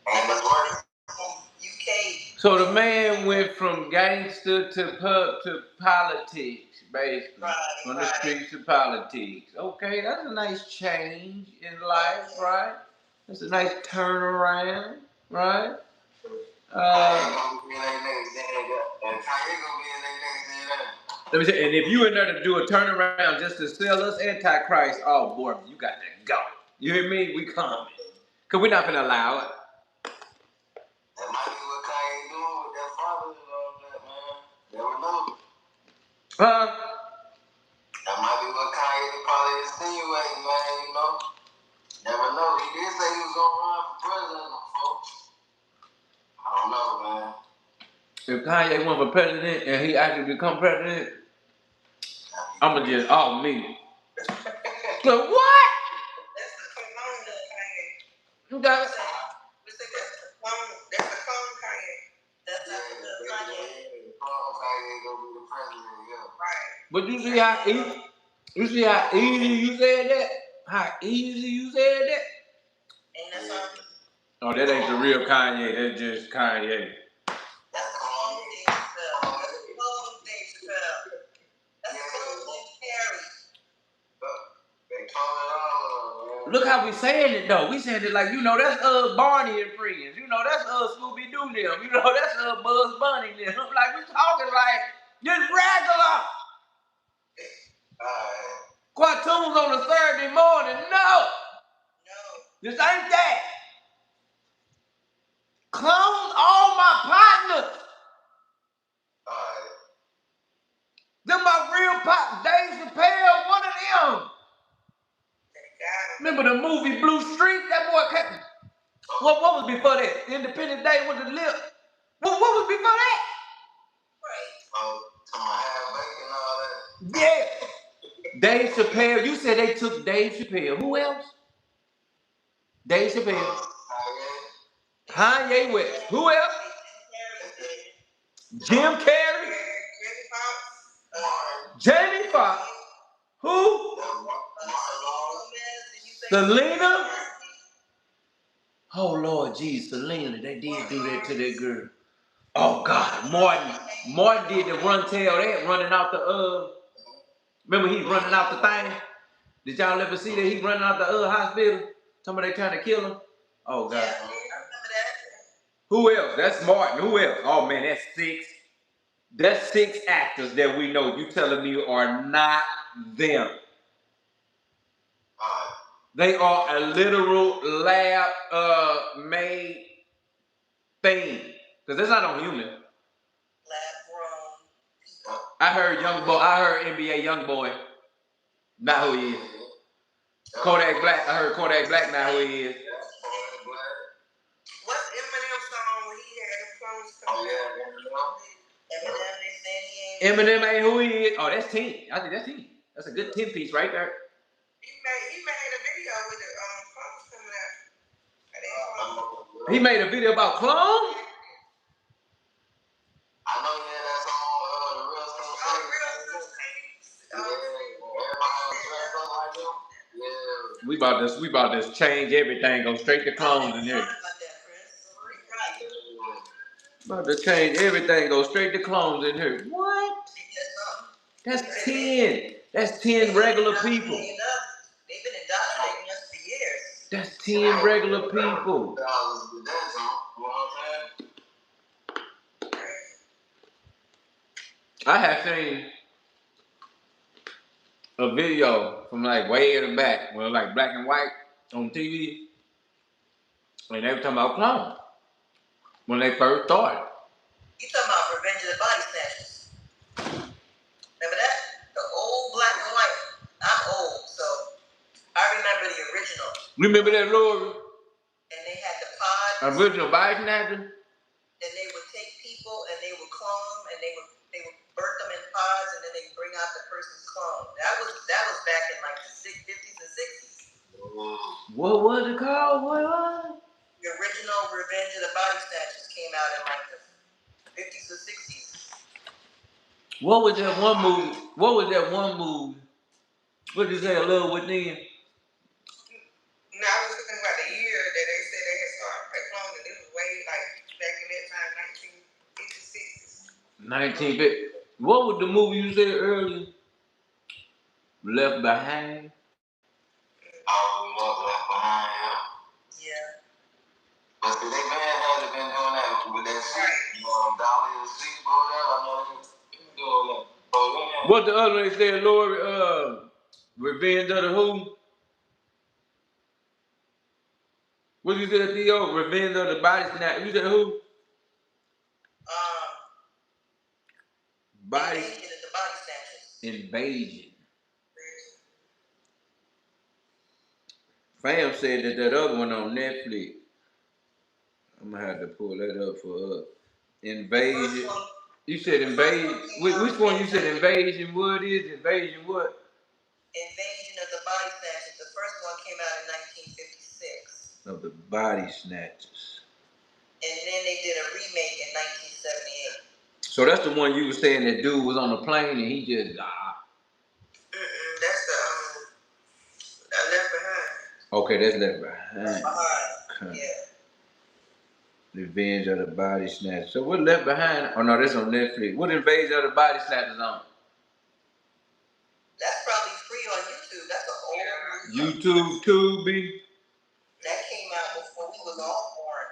And was from UK. So the man went from gangster to politics, basically. Right, from the streets to politics. Okay, that's a nice change in life, right? That's a nice turnaround, right? Let me say, and if you in there to do a turnaround just to sell us Antichrist, oh boy, you got to go. You hear me? We coming. Cause we're not gonna allow it. That might be what Kanye doing with that father and all that, man. Never know. That might be what Kanye probably insinuating, man, you know? Never know. He did say he was gonna run for president, folks. I don't know, man. If Kanye went for president and he actually become president, I'ma just, oh me. But what? That's the clone of Kanye. You got it? That's the clone Kanye. That's not the little Kanye. Clone Kanye gonna be the president, yeah. Right. But you see how easy you said that? How easy you said that? And that's all. Oh, that ain't the real Kanye. That's just Kanye. That's the clone Dave Chappelle. That's the clone Dave Chappelle. That's the clone Jim Carrey. They call it all, man. Look how we saying it though. We saying it like, you know, that's Barney and friends. You know, that's Scooby Doo them. You know, that's Bugs Bunny them. Like we talking like just regular. Cartoons on a Saturday morning. No. This ain't that. Clone all my partners. Them my real partners. Dave Chappelle, one of them. Remember the movie Blue Street? That boy came. What was before that? Independence Day with the lip. What was before that? To my half-baked and all that. Yeah. Dave Chappelle. You said they took Dave Chappelle. Who else? Dave Chappelle. Kanye West. Who else? Jim Carrey. Jamie Foxx. Who? Selena. Oh Lord, geez, Selena. They did do that to that girl. Oh God, Martin did the run tell that running out the remember he running out the thing? Did y'all ever see that he running out the hospital? Somebody trying to kill him? Oh God. Yeah, I remember that. Who else? That's Martin. Who else? Oh man, that's six. That's six actors that we know. You telling me are not them. They are a literal lab made thing. Because that's not on human. I heard NBA Youngboy. Not who he is. Kodak Black. I heard Kodak Black not who he is. What's Eminem's song when he had the clones coming out? Eminem, they saying he ain't. Eminem ain't who he is. Oh, that's 10. I think that's 10. That's a good 10 piece right there. He made a video with the clones coming out. He made a video about clones? I know he had that song, The Real Stuff. We about to change everything, go straight to clones in here. About to change everything, go straight to clones in here. What? That's 10. That's 10 regular people. They've been indoctrinating us for years. That's 10 regular people. I have seen a video from like way in the back, well, like black and white on TV, and they were talking about clones when they first started. You talking about Revenge of the Body Snatchers? Remember that? The old black and white. I'm old, so I remember the original. Remember that, Lord? And they had the pods. Original body snatcher? And they would take people and they would clone them and they would birth them in pods and then they would bring out the person's clone. That was back in like the 50s and 60s. What was it called? What was it? The original Revenge of the Body Snatchers came out in like the 50s or 60s. What was that one movie? What was that one movie? What did you say, A Little Within? No, I was thinking about the year that they said they had started cloning. It was way like back in that time, 1956. 1950. What was the movie you said earlier? Left Behind? Left Behind, yeah. Yeah. But see, they had been doing that with that seat. Dolly the seatboat, I know they been doing that. What the other they said, Lori, Revenge of the Who? What you said, Theo? Revenge of the Body Snatcher. You said who? Body. Invasion of the Body Snatchers. Invasion. Fam said that other one on Netflix. I'm gonna have to pull that up for us. Invasion. You said invasion. Which one you said invasion? What is invasion? What? Invasion of the Body Snatchers. The first one came out in 1956. Of the Body Snatchers. And then they did a remake in 1978. So that's the one you were saying that dude was on the plane and he just That's the Left Behind. Okay, that's Left Behind. Left Behind. Yeah. Revenge of the Body Snatchers. So what Left Behind? Oh no, that's on Netflix. What Invasion of the Body Snatchers on? That's probably free on YouTube. That's an old movie. YouTube, Tubi. That came out before we was all born.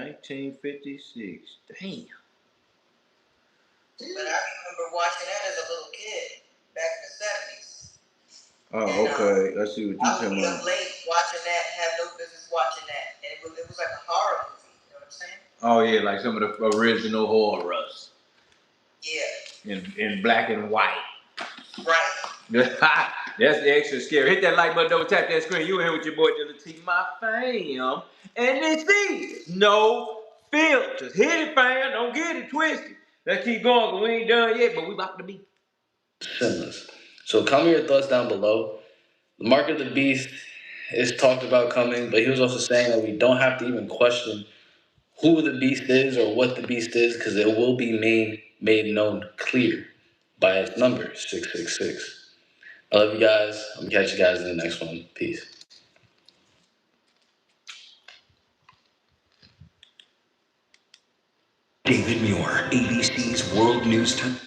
1956. Damn. But I remember watching that as a little kid back in the 70s. Oh, okay. I see what you're talking about. I was late watching that, had no business watching that. And it was like a horror movie, you know what I'm saying? Oh yeah, like some of the original horrors. Yeah. In black and white. Right. That's extra scary. Hit that like button, don't tap that screen. You in here with your boy Dealatofficial, my fam. And this is No Filters. Hit it, fam. Don't get it twisted. Let's keep going, but we ain't done yet, but we about to be sinless. So comment your thoughts down below. The mark of the beast is talked about coming, but he was also saying that we don't have to even question who the beast is or what the beast is, because it will be made known clear by its number, 666. I love you guys. I'm gonna catch you guys in the next one. Peace. David Muir, ABC's World News Time.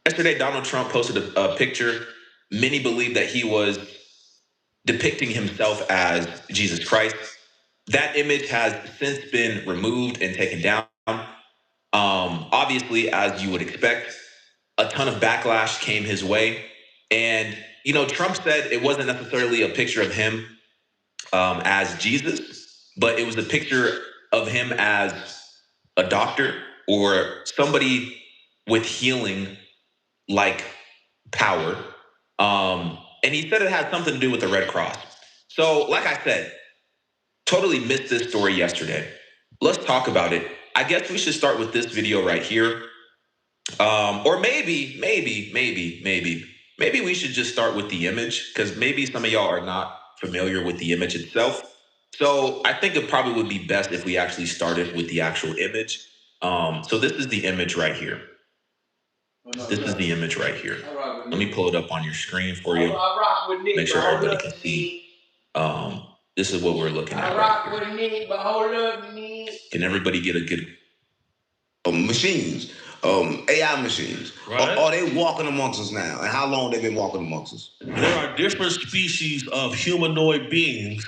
Yesterday, Donald Trump posted a picture. Many believe that he was depicting himself as Jesus Christ. That image has since been removed and taken down. Obviously, as you would expect, a ton of backlash came his way. And, you know, Trump said it wasn't necessarily a picture of him as Jesus, but it was a picture of him as a doctor or somebody with healing like power. And he said it had something to do with the Red Cross. So, like I said, totally missed this story yesterday. Let's talk about it. I guess we should start with this video right here. Or maybe we should just start with the image, because maybe some of y'all are not familiar with the image itself. So I think it probably would be best if we actually started with the actual image. So this is the image right here. This is the image right here. Let me pull it up on your screen for you. Make sure everybody can see. This is what we're looking at. I rock with me, but hold up, me. Can everybody get a good machines, AI machines? Right. Are they walking amongst us now? And how long they've been walking amongst us? There are different species of humanoid beings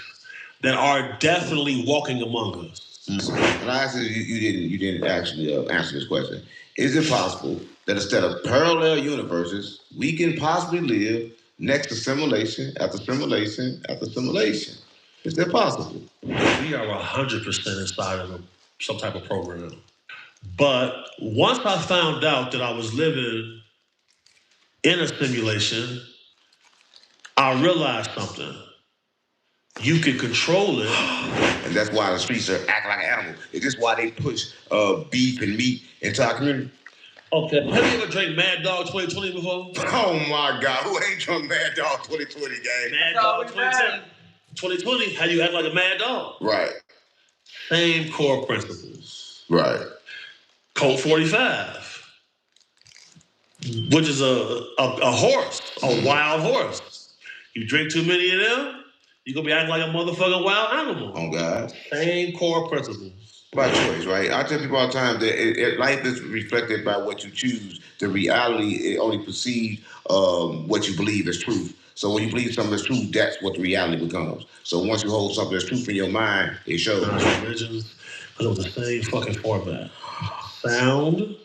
that are definitely walking among us. And I asked you didn't actually answer this question. Is it possible that instead of parallel universes, we can possibly live next to simulation after simulation after simulation? Is that possible? We are 100% inside of some type of program. But once I found out that I was living in a simulation, I realized something. You can control it. And that's why the streets are acting like an animal. It's just why they push beef and meat into our community. Okay, have you ever drank Mad Dog 2020 before? Oh my God, who ain't drunk Mad Dog 2020, gang? Mad Dog 2020, how you act like a mad dog. Right. Same core principles. Right. Colt 45, which is a horse, a wild horse. You drink too many of them, you're going to be acting like a motherfucking wild animal. Oh, God. Same core principles. By choice, right? I tell people all the time that life is reflected by what you choose. The reality, it only perceives what you believe is truth. So when you believe something is true, that's what the reality becomes. So once you hold something that's truth in your mind, it shows. Religions, because it was the same fucking format. Sound,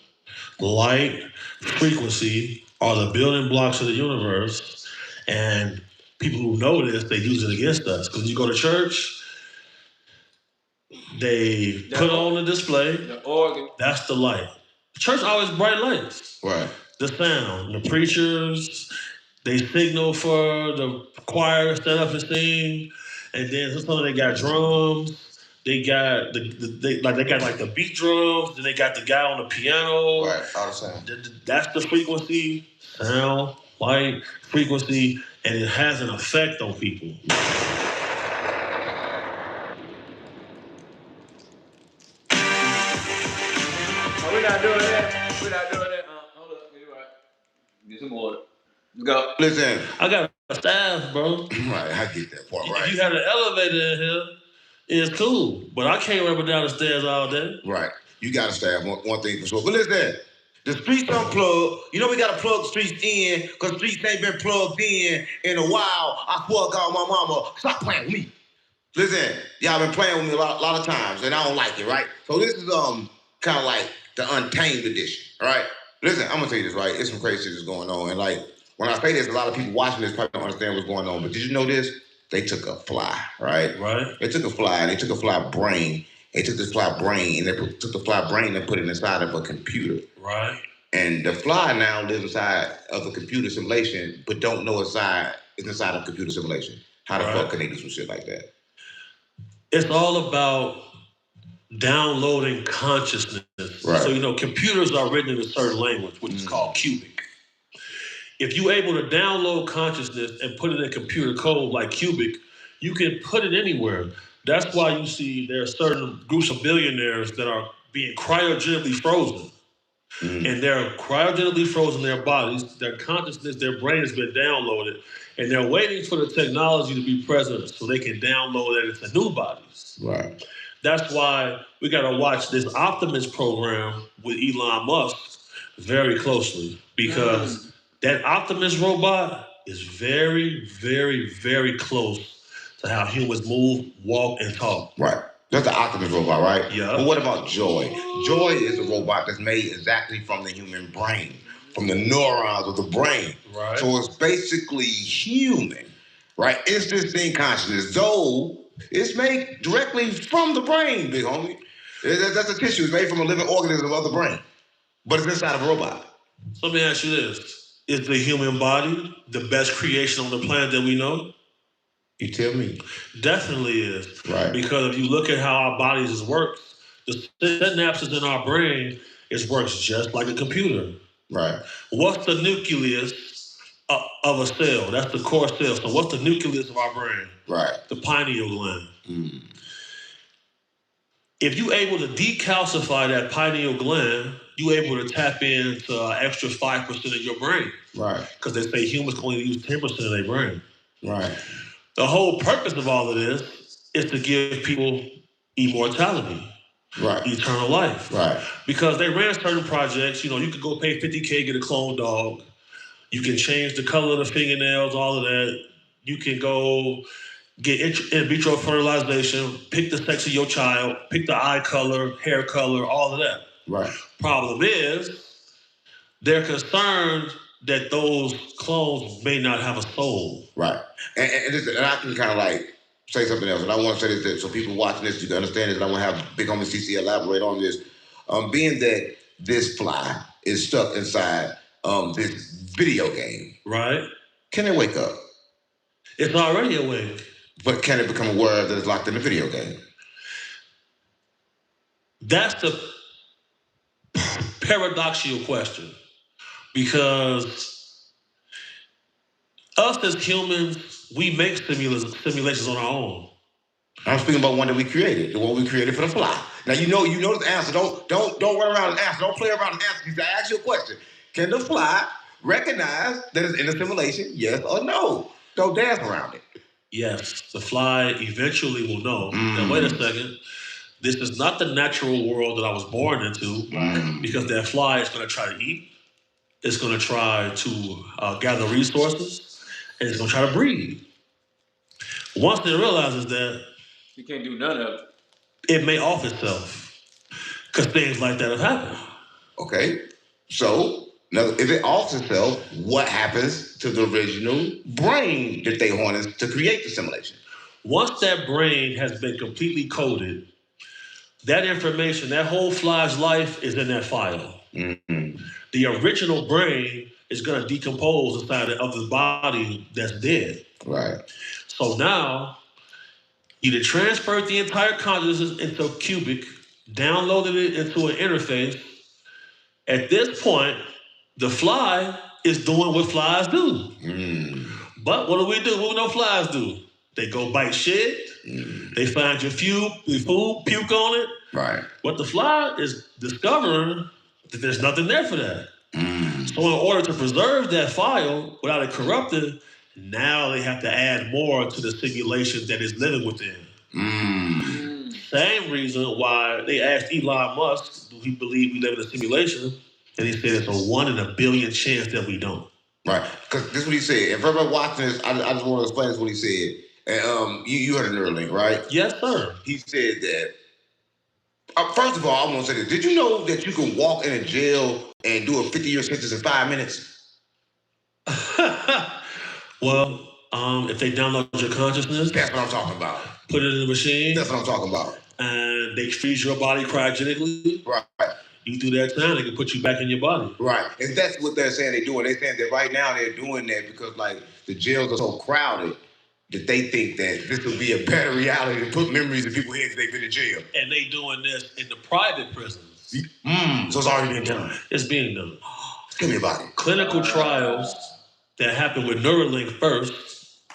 light, frequency are the building blocks of the universe. And people who know this, they use it against us. Because you go to church, they put on the display. The organ. That's the light. Church always bright lights. Right. The sound, the preachers, they signal for the choir to stand up and sing. And then sometimes they got drums. They got they got the beat drums. Then they got the guy on the piano. Right. All the sound. That's the frequency, sound, light, frequency, and it has an effect on people. We're not doing that. We're not doing that. Hold up. You're right. Get some water. Let's go. Listen. I got a staff, bro. Right, I get that part, right. If you had an elevator in here, it's cool. But I can't run down the stairs all day. Right. You got to staff, one thing for sure. But listen, the streets unplugged. You know we got to plug the streets in because the streets ain't been plugged in a while. I swear to God, my mama, stop playing with me. Listen, y'all been playing with me a lot of times, and I don't like it, right? So this is kind of like the Untamed edition, all right? Listen, I'm gonna tell you this, right? It's some crazy shit that's going on, and like when I say this, a lot of people watching this probably don't understand what's going on. But did you know this? They took a fly, right? Right. They took a fly, and they took a fly brain. They took this fly brain, and they took the fly brain and put it inside of a computer. Right. And the fly now lives inside of a computer simulation, but don't know it's inside of a computer simulation. How the fuck can they do some shit like that? It's all about downloading consciousness. Right. So, computers are written in a certain language, which is called cubic. If you're able to download consciousness and put it in computer code like cubic, you can put it anywhere. That's why you see there are certain groups of billionaires that are being cryogenically frozen. And they're cryogenically frozen their bodies, their consciousness, their brain has been downloaded, and they're waiting for the technology to be present so they can download it into new bodies. Right. That's why we got to watch this Optimus program with Elon Musk very closely, because that Optimus robot is very, very, very close to how humans move, walk, and talk. Right. That's the Optimus robot, right? Yeah. But what about Joy? Joy is a robot that's made exactly from the human brain, from the neurons of the brain. Right. So it's basically human, right? It's this thing consciousness, though it's made directly from the brain, big homie. That's a tissue. It's made from a living organism of the brain, but it's inside of a robot. So let me ask you this. Is the human body the best creation on the planet that we know? You tell me. Definitely is. Right. Because if you look at how our bodies work, the synapses in our brain, it works just like a computer. Right. What's the nucleus of a cell? That's the core cell. So what's the nucleus of our brain? Right. The pineal gland. If you're able to decalcify that pineal gland, you're able to tap into an extra 5% of your brain. Right. Because they say humans can only use 10% of their brain. Right. The whole purpose of all of this is to give people immortality. Right. Eternal life. Right. Because they ran certain projects, you know, you could go pay $50K, get a clone dog. You can change the color of the fingernails, all of that. You can go get in vitro fertilization, pick the sex of your child, pick the eye color, hair color, all of that. Right. Problem is, they're concerned that those clones may not have a soul. Right. And I can kind of like say something else, and I want to say this so people watching this, you can understand this, and I want to have Big Homie CC elaborate on this. Being that this fly is stuck inside this video game. Right. Can it wake up? It's already awake. But can it become aware that it's locked in the video game? That's the paradoxical question. Because us as humans, we make simulations on our own. I'm speaking about one that we created, the one we created for the fly. Now you know the answer. Don't run around and answer. Don't play around and answer. I ask you a question. Can the fly recognize that it's in a simulation? Yes or no? Don't dance around it. Yes, the fly eventually will know. Now wait a second. This is not the natural world that I was born into, because that fly is going to try to eat. It's going to try to gather resources, and it's going to try to breed. Once it realizes that, you can't do none of it. It may off itself, because things like that have happened. Okay, so now if it offs itself, what happens to the original brain that they harnessed to create the simulation? Once that brain has been completely coded, that information, that whole fly's life is in that file. The original brain is going to decompose inside of the body that's dead. Right. So now, you transferred the entire consciousness into a cubic, downloaded it into an interface. At this point, the fly is doing what flies do. But what do? What do flies do? They go bite shit. They find your food, puke on it. Right. But the fly is discovering that there's nothing there for that. So in order to preserve that file without it corrupting, now they have to add more to the simulation that is living within. Same reason why they asked Elon Musk, do he believe we live in a simulation? And he said it's a 1 in a billion chance that we don't. Right, because this is what he said. If everybody watching this, I just want to explain this what he said. And you heard it earlier, right? Yes, sir. He said that. First of all, I want to say this. Did you know that you can walk in a jail and do a 50-year sentence in 5 minutes? Well, if they download your consciousness, that's what I'm talking about. Put it in the machine. That's what I'm talking about. And they freeze your body cryogenically. Right. You do that time, they can put you back in your body. Right. And that's what they're saying they're doing. They're saying that right now they're doing that because like the jails are so crowded that they think that this will be a better reality to put memories in people's heads they've been in jail. And they doing this in the private prisons. So it's already being done. It's being done. Tell me about it. Clinical trials that happened with Neuralink first,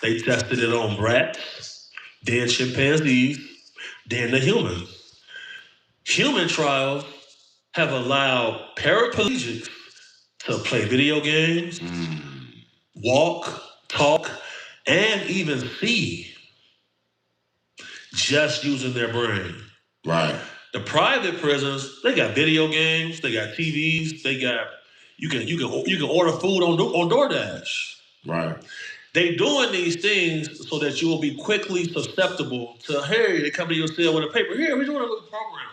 they tested it on rats, then chimpanzees, then the humans. Human trials have allowed paraplegics to play video games, walk, talk, and even see, just using their brain. Right. The private prisons, they got video games, they got TVs, they got you can order food on DoorDash. Right. They doing these things so that you will be quickly susceptible to, hey, they come to your cell with a paper. Here, we're doing a little program.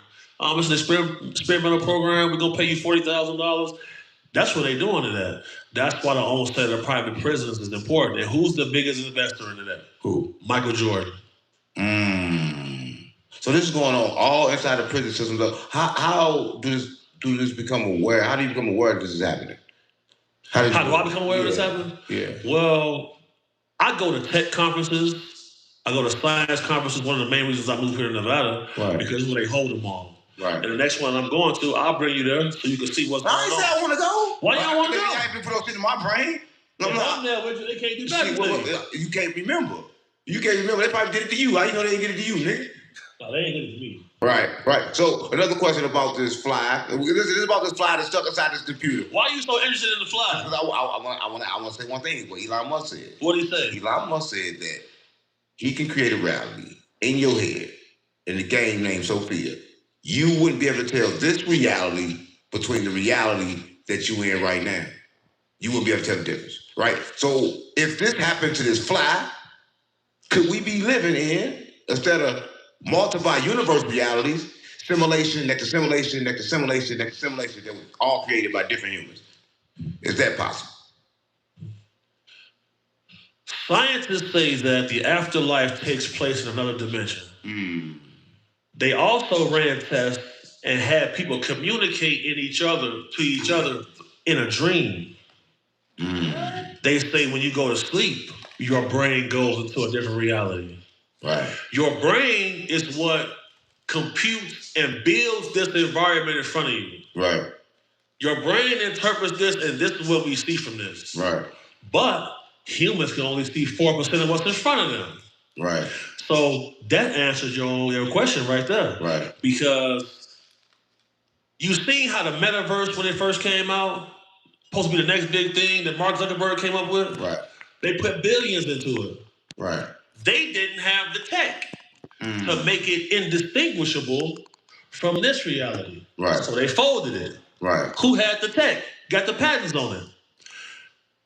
It's an experimental program. We're gonna pay you $40,000. That's what they're doing to that. That's why the ownership of private prisons is important. And who's the biggest investor into that? Who? Michael Jordan. So this is going on all inside the prison system. How do this become aware? How do you become aware that this is happening? How do I become aware of this happening? Yeah. Well, I go to tech conferences. I go to science conferences. One of the main reasons I moved here to Nevada, because they hold them all. Right. And the next one I'm going to, I'll bring you there so you can see what's going on. I ain't say I want to go. Why you don't want to go? I ain't put those shit in my brain. I'm there with you. They can't do that. You can't remember. You can't remember. They probably did it to you. How you know they didn't get it to you, nigga? No, they ain't get it to me. Right. So another question about this fly. This is about this fly that's stuck inside this computer. Why are you so interested in the fly? Because I want to say one thing. What Elon Musk said. What did he say? Elon Musk said that he can create a reality in your head in the game named Sophia, you wouldn't be able to tell this reality between the reality that you're in right now. You wouldn't be able to tell the difference, right? So if this happened to this fly, could we be living in, instead of multiple universe realities, simulation, next to simulation, next to simulation, next to simulation that was all created by different humans? Is that possible? Scientists say that the afterlife takes place in another dimension. They also ran tests and had people communicate to each other in a dream. They say when you go to sleep, your brain goes into a different reality. Right. Your brain is what computes and builds this environment in front of you. Right. Your brain interprets this, and this is what we see from this. Right. But humans can only see 4% of what's in front of them. Right. So that answers your question right there. Right. Because you see how the metaverse, when it first came out, supposed to be the next big thing that Mark Zuckerberg came up with? Right. They put billions into it. Right. They didn't have the tech to make it indistinguishable from this reality. Right. So they folded it. Right. Who had the tech? Got the patents on it.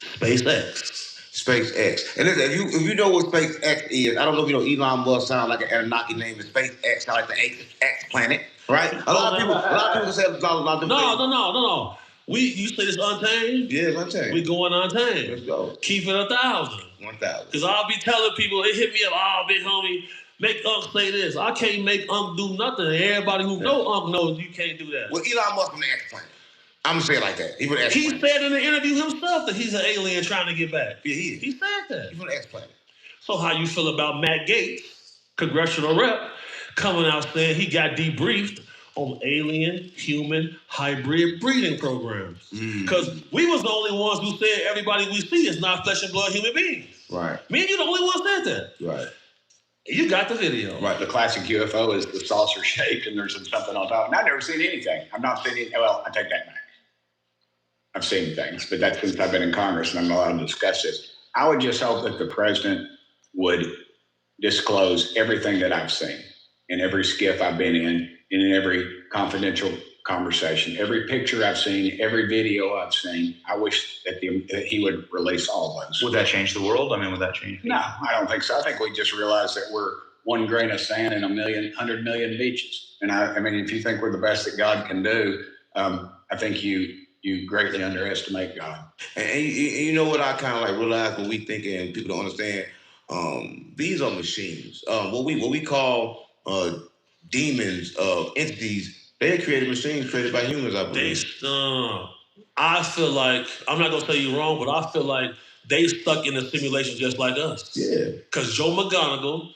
SpaceX. SpaceX. And listen, if you know what SpaceX is, I don't know if you know Elon Musk sound like an Anunnaki name is SpaceX, sound like the X planet, right? A lot of people say a lot of No. You say this untamed? Yeah, it's untamed. We going untamed. Let's go. Keep it 1,000. 1,000. Because I'll be telling people, they hit me up, oh, big homie, make Unc say this. I can't make Unc do nothing. Everybody who know Unc knows you can't do that. Well, Elon Musk from the X planet. I'm gonna say it like that. He from the X He planet. said in the interview himself that he's an alien trying to get back. Yeah, he is. He said that. He's from the X planet. So how you feel about Matt Gaetz, congressional rep, coming out saying he got debriefed on alien-human hybrid breeding programs? Because we was the only ones who said everybody we see is not flesh and blood human beings. Right. Me and you the only ones said that. Right. You got the video. Right. The classic UFO is the saucer shaped and there's something on top. And I've never seen anything. I've not seen it. Well, I take that back. I've seen things, but that's since I've been in Congress and I'm not allowed to discuss this. I would just hope that the president would disclose everything that I've seen in every skiff I've been in every confidential conversation, every picture I've seen, every video I've seen. I wish that he would release all those. Would that change the world? I mean, would that change? No, I don't think so. I think we just realize that we're one grain of sand in 100 million beaches. And I mean, if you think we're the best that God can do, I think you greatly underestimate God. And you know what I kind of like realize when we think and people don't understand, these are machines. What we call demons, entities, they created machines created by humans, I believe. I feel like, I'm not going to say you're wrong, but I feel like they stuck in a simulation just like us. Yeah. Because Joe McGonigal,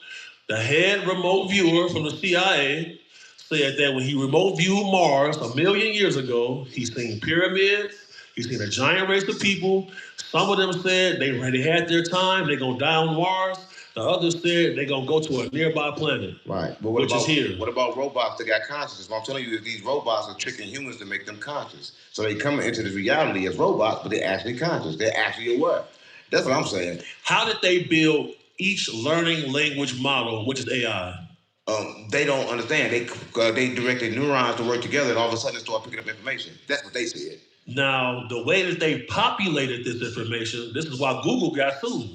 the head remote viewer from the CIA, said that when he remote viewed Mars 1 million years ago, he's seen pyramids, he's seen a giant race of people. Some of them said they had their time, they're going to die on Mars. The others said they're going to go to a nearby planet. Right. But which is here. What about robots that got consciousness? What I'm telling you is these robots are tricking humans to make them conscious. So they come into this reality as robots, but they're actually conscious. They're actually aware. That's what I'm saying. How did they build each learning language model, which is AI? They don't understand. They directed neurons to work together, and all of a sudden they start picking up information. That's what they said. Now, the way that they populated this information, this is why Google got sued.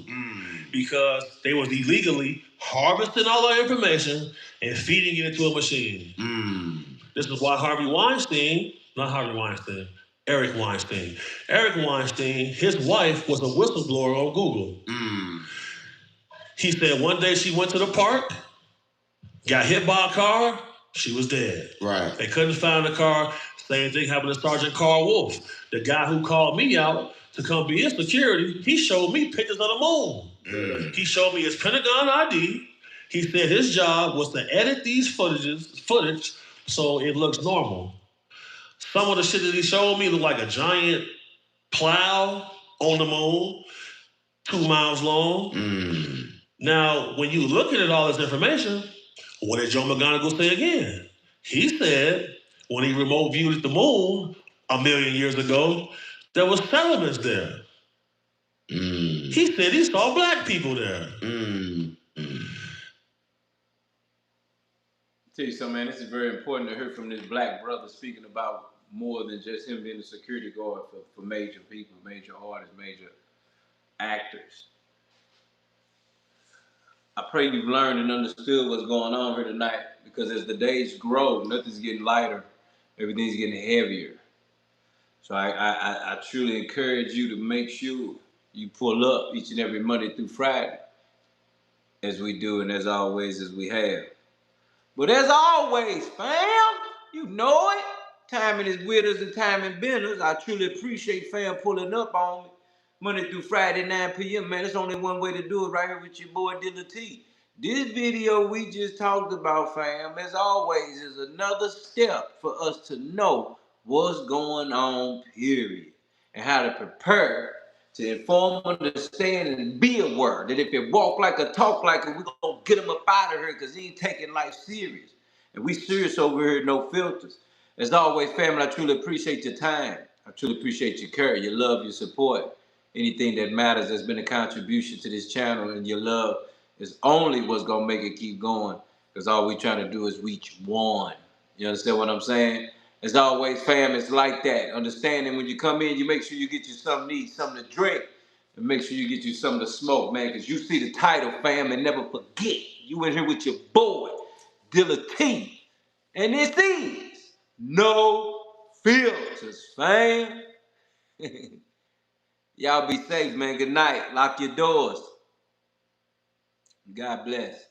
Because they was illegally harvesting all our information and feeding it into a machine. This is why Eric Weinstein, his wife was a whistleblower on Google. He said one day she went to the park, got hit by a car, she was dead. Right. They couldn't find the car. Same thing happened to Sergeant Carl Wolf. The guy who called me out to come be in security, he showed me pictures of the moon. He showed me his Pentagon ID. He said his job was to edit these footage so it looks normal. Some of the shit that he showed me looked like a giant plow on the moon, 2 miles long. Now, when you looking at all this information, what did Joe McGonigal say again? He said when he remote viewed the moon 1 million years ago, there was settlements there. He said he saw black people there. Tell you something, man, this is very important to hear from this black brother speaking about more than just him being a security guard for major people, major artists, major actors. I pray you've learned and understood what's going on here tonight, because as the days grow, nothing's getting lighter, everything's getting heavier. So I truly encourage you to make sure you pull up each and every Monday through Friday, as we do and as always as we have. But as always, fam, you know it. Timing is with us and timing benders. I truly appreciate fam pulling up on me Monday through Friday, 9 p.m. Man, there's only one way to do it, right here with your boy Dealatofficial. This video we just talked about, fam, as always, is another step for us to know what's going on, period, and how to prepare to inform, understand, and be aware that if it walk like a talk like it, we're going to get him up out of here because he ain't taking life serious. And we serious over here, no filters. As always, family, I truly appreciate your time. I truly appreciate your care, your love, your support. Anything that matters has been a contribution to this channel, and your love is only what's going to make it keep going, because all we're trying to do is reach one. You understand what I'm saying? As always, fam, it's like that. Understanding when you come in, you make sure you get you something to eat, something to drink, and make sure you get you something to smoke, man, because you see the title, fam, and never forget. You in here with your boy, Dealatofficial. And this is No Filters, fam. Y'all be safe, man. Good night. Lock your doors. God bless.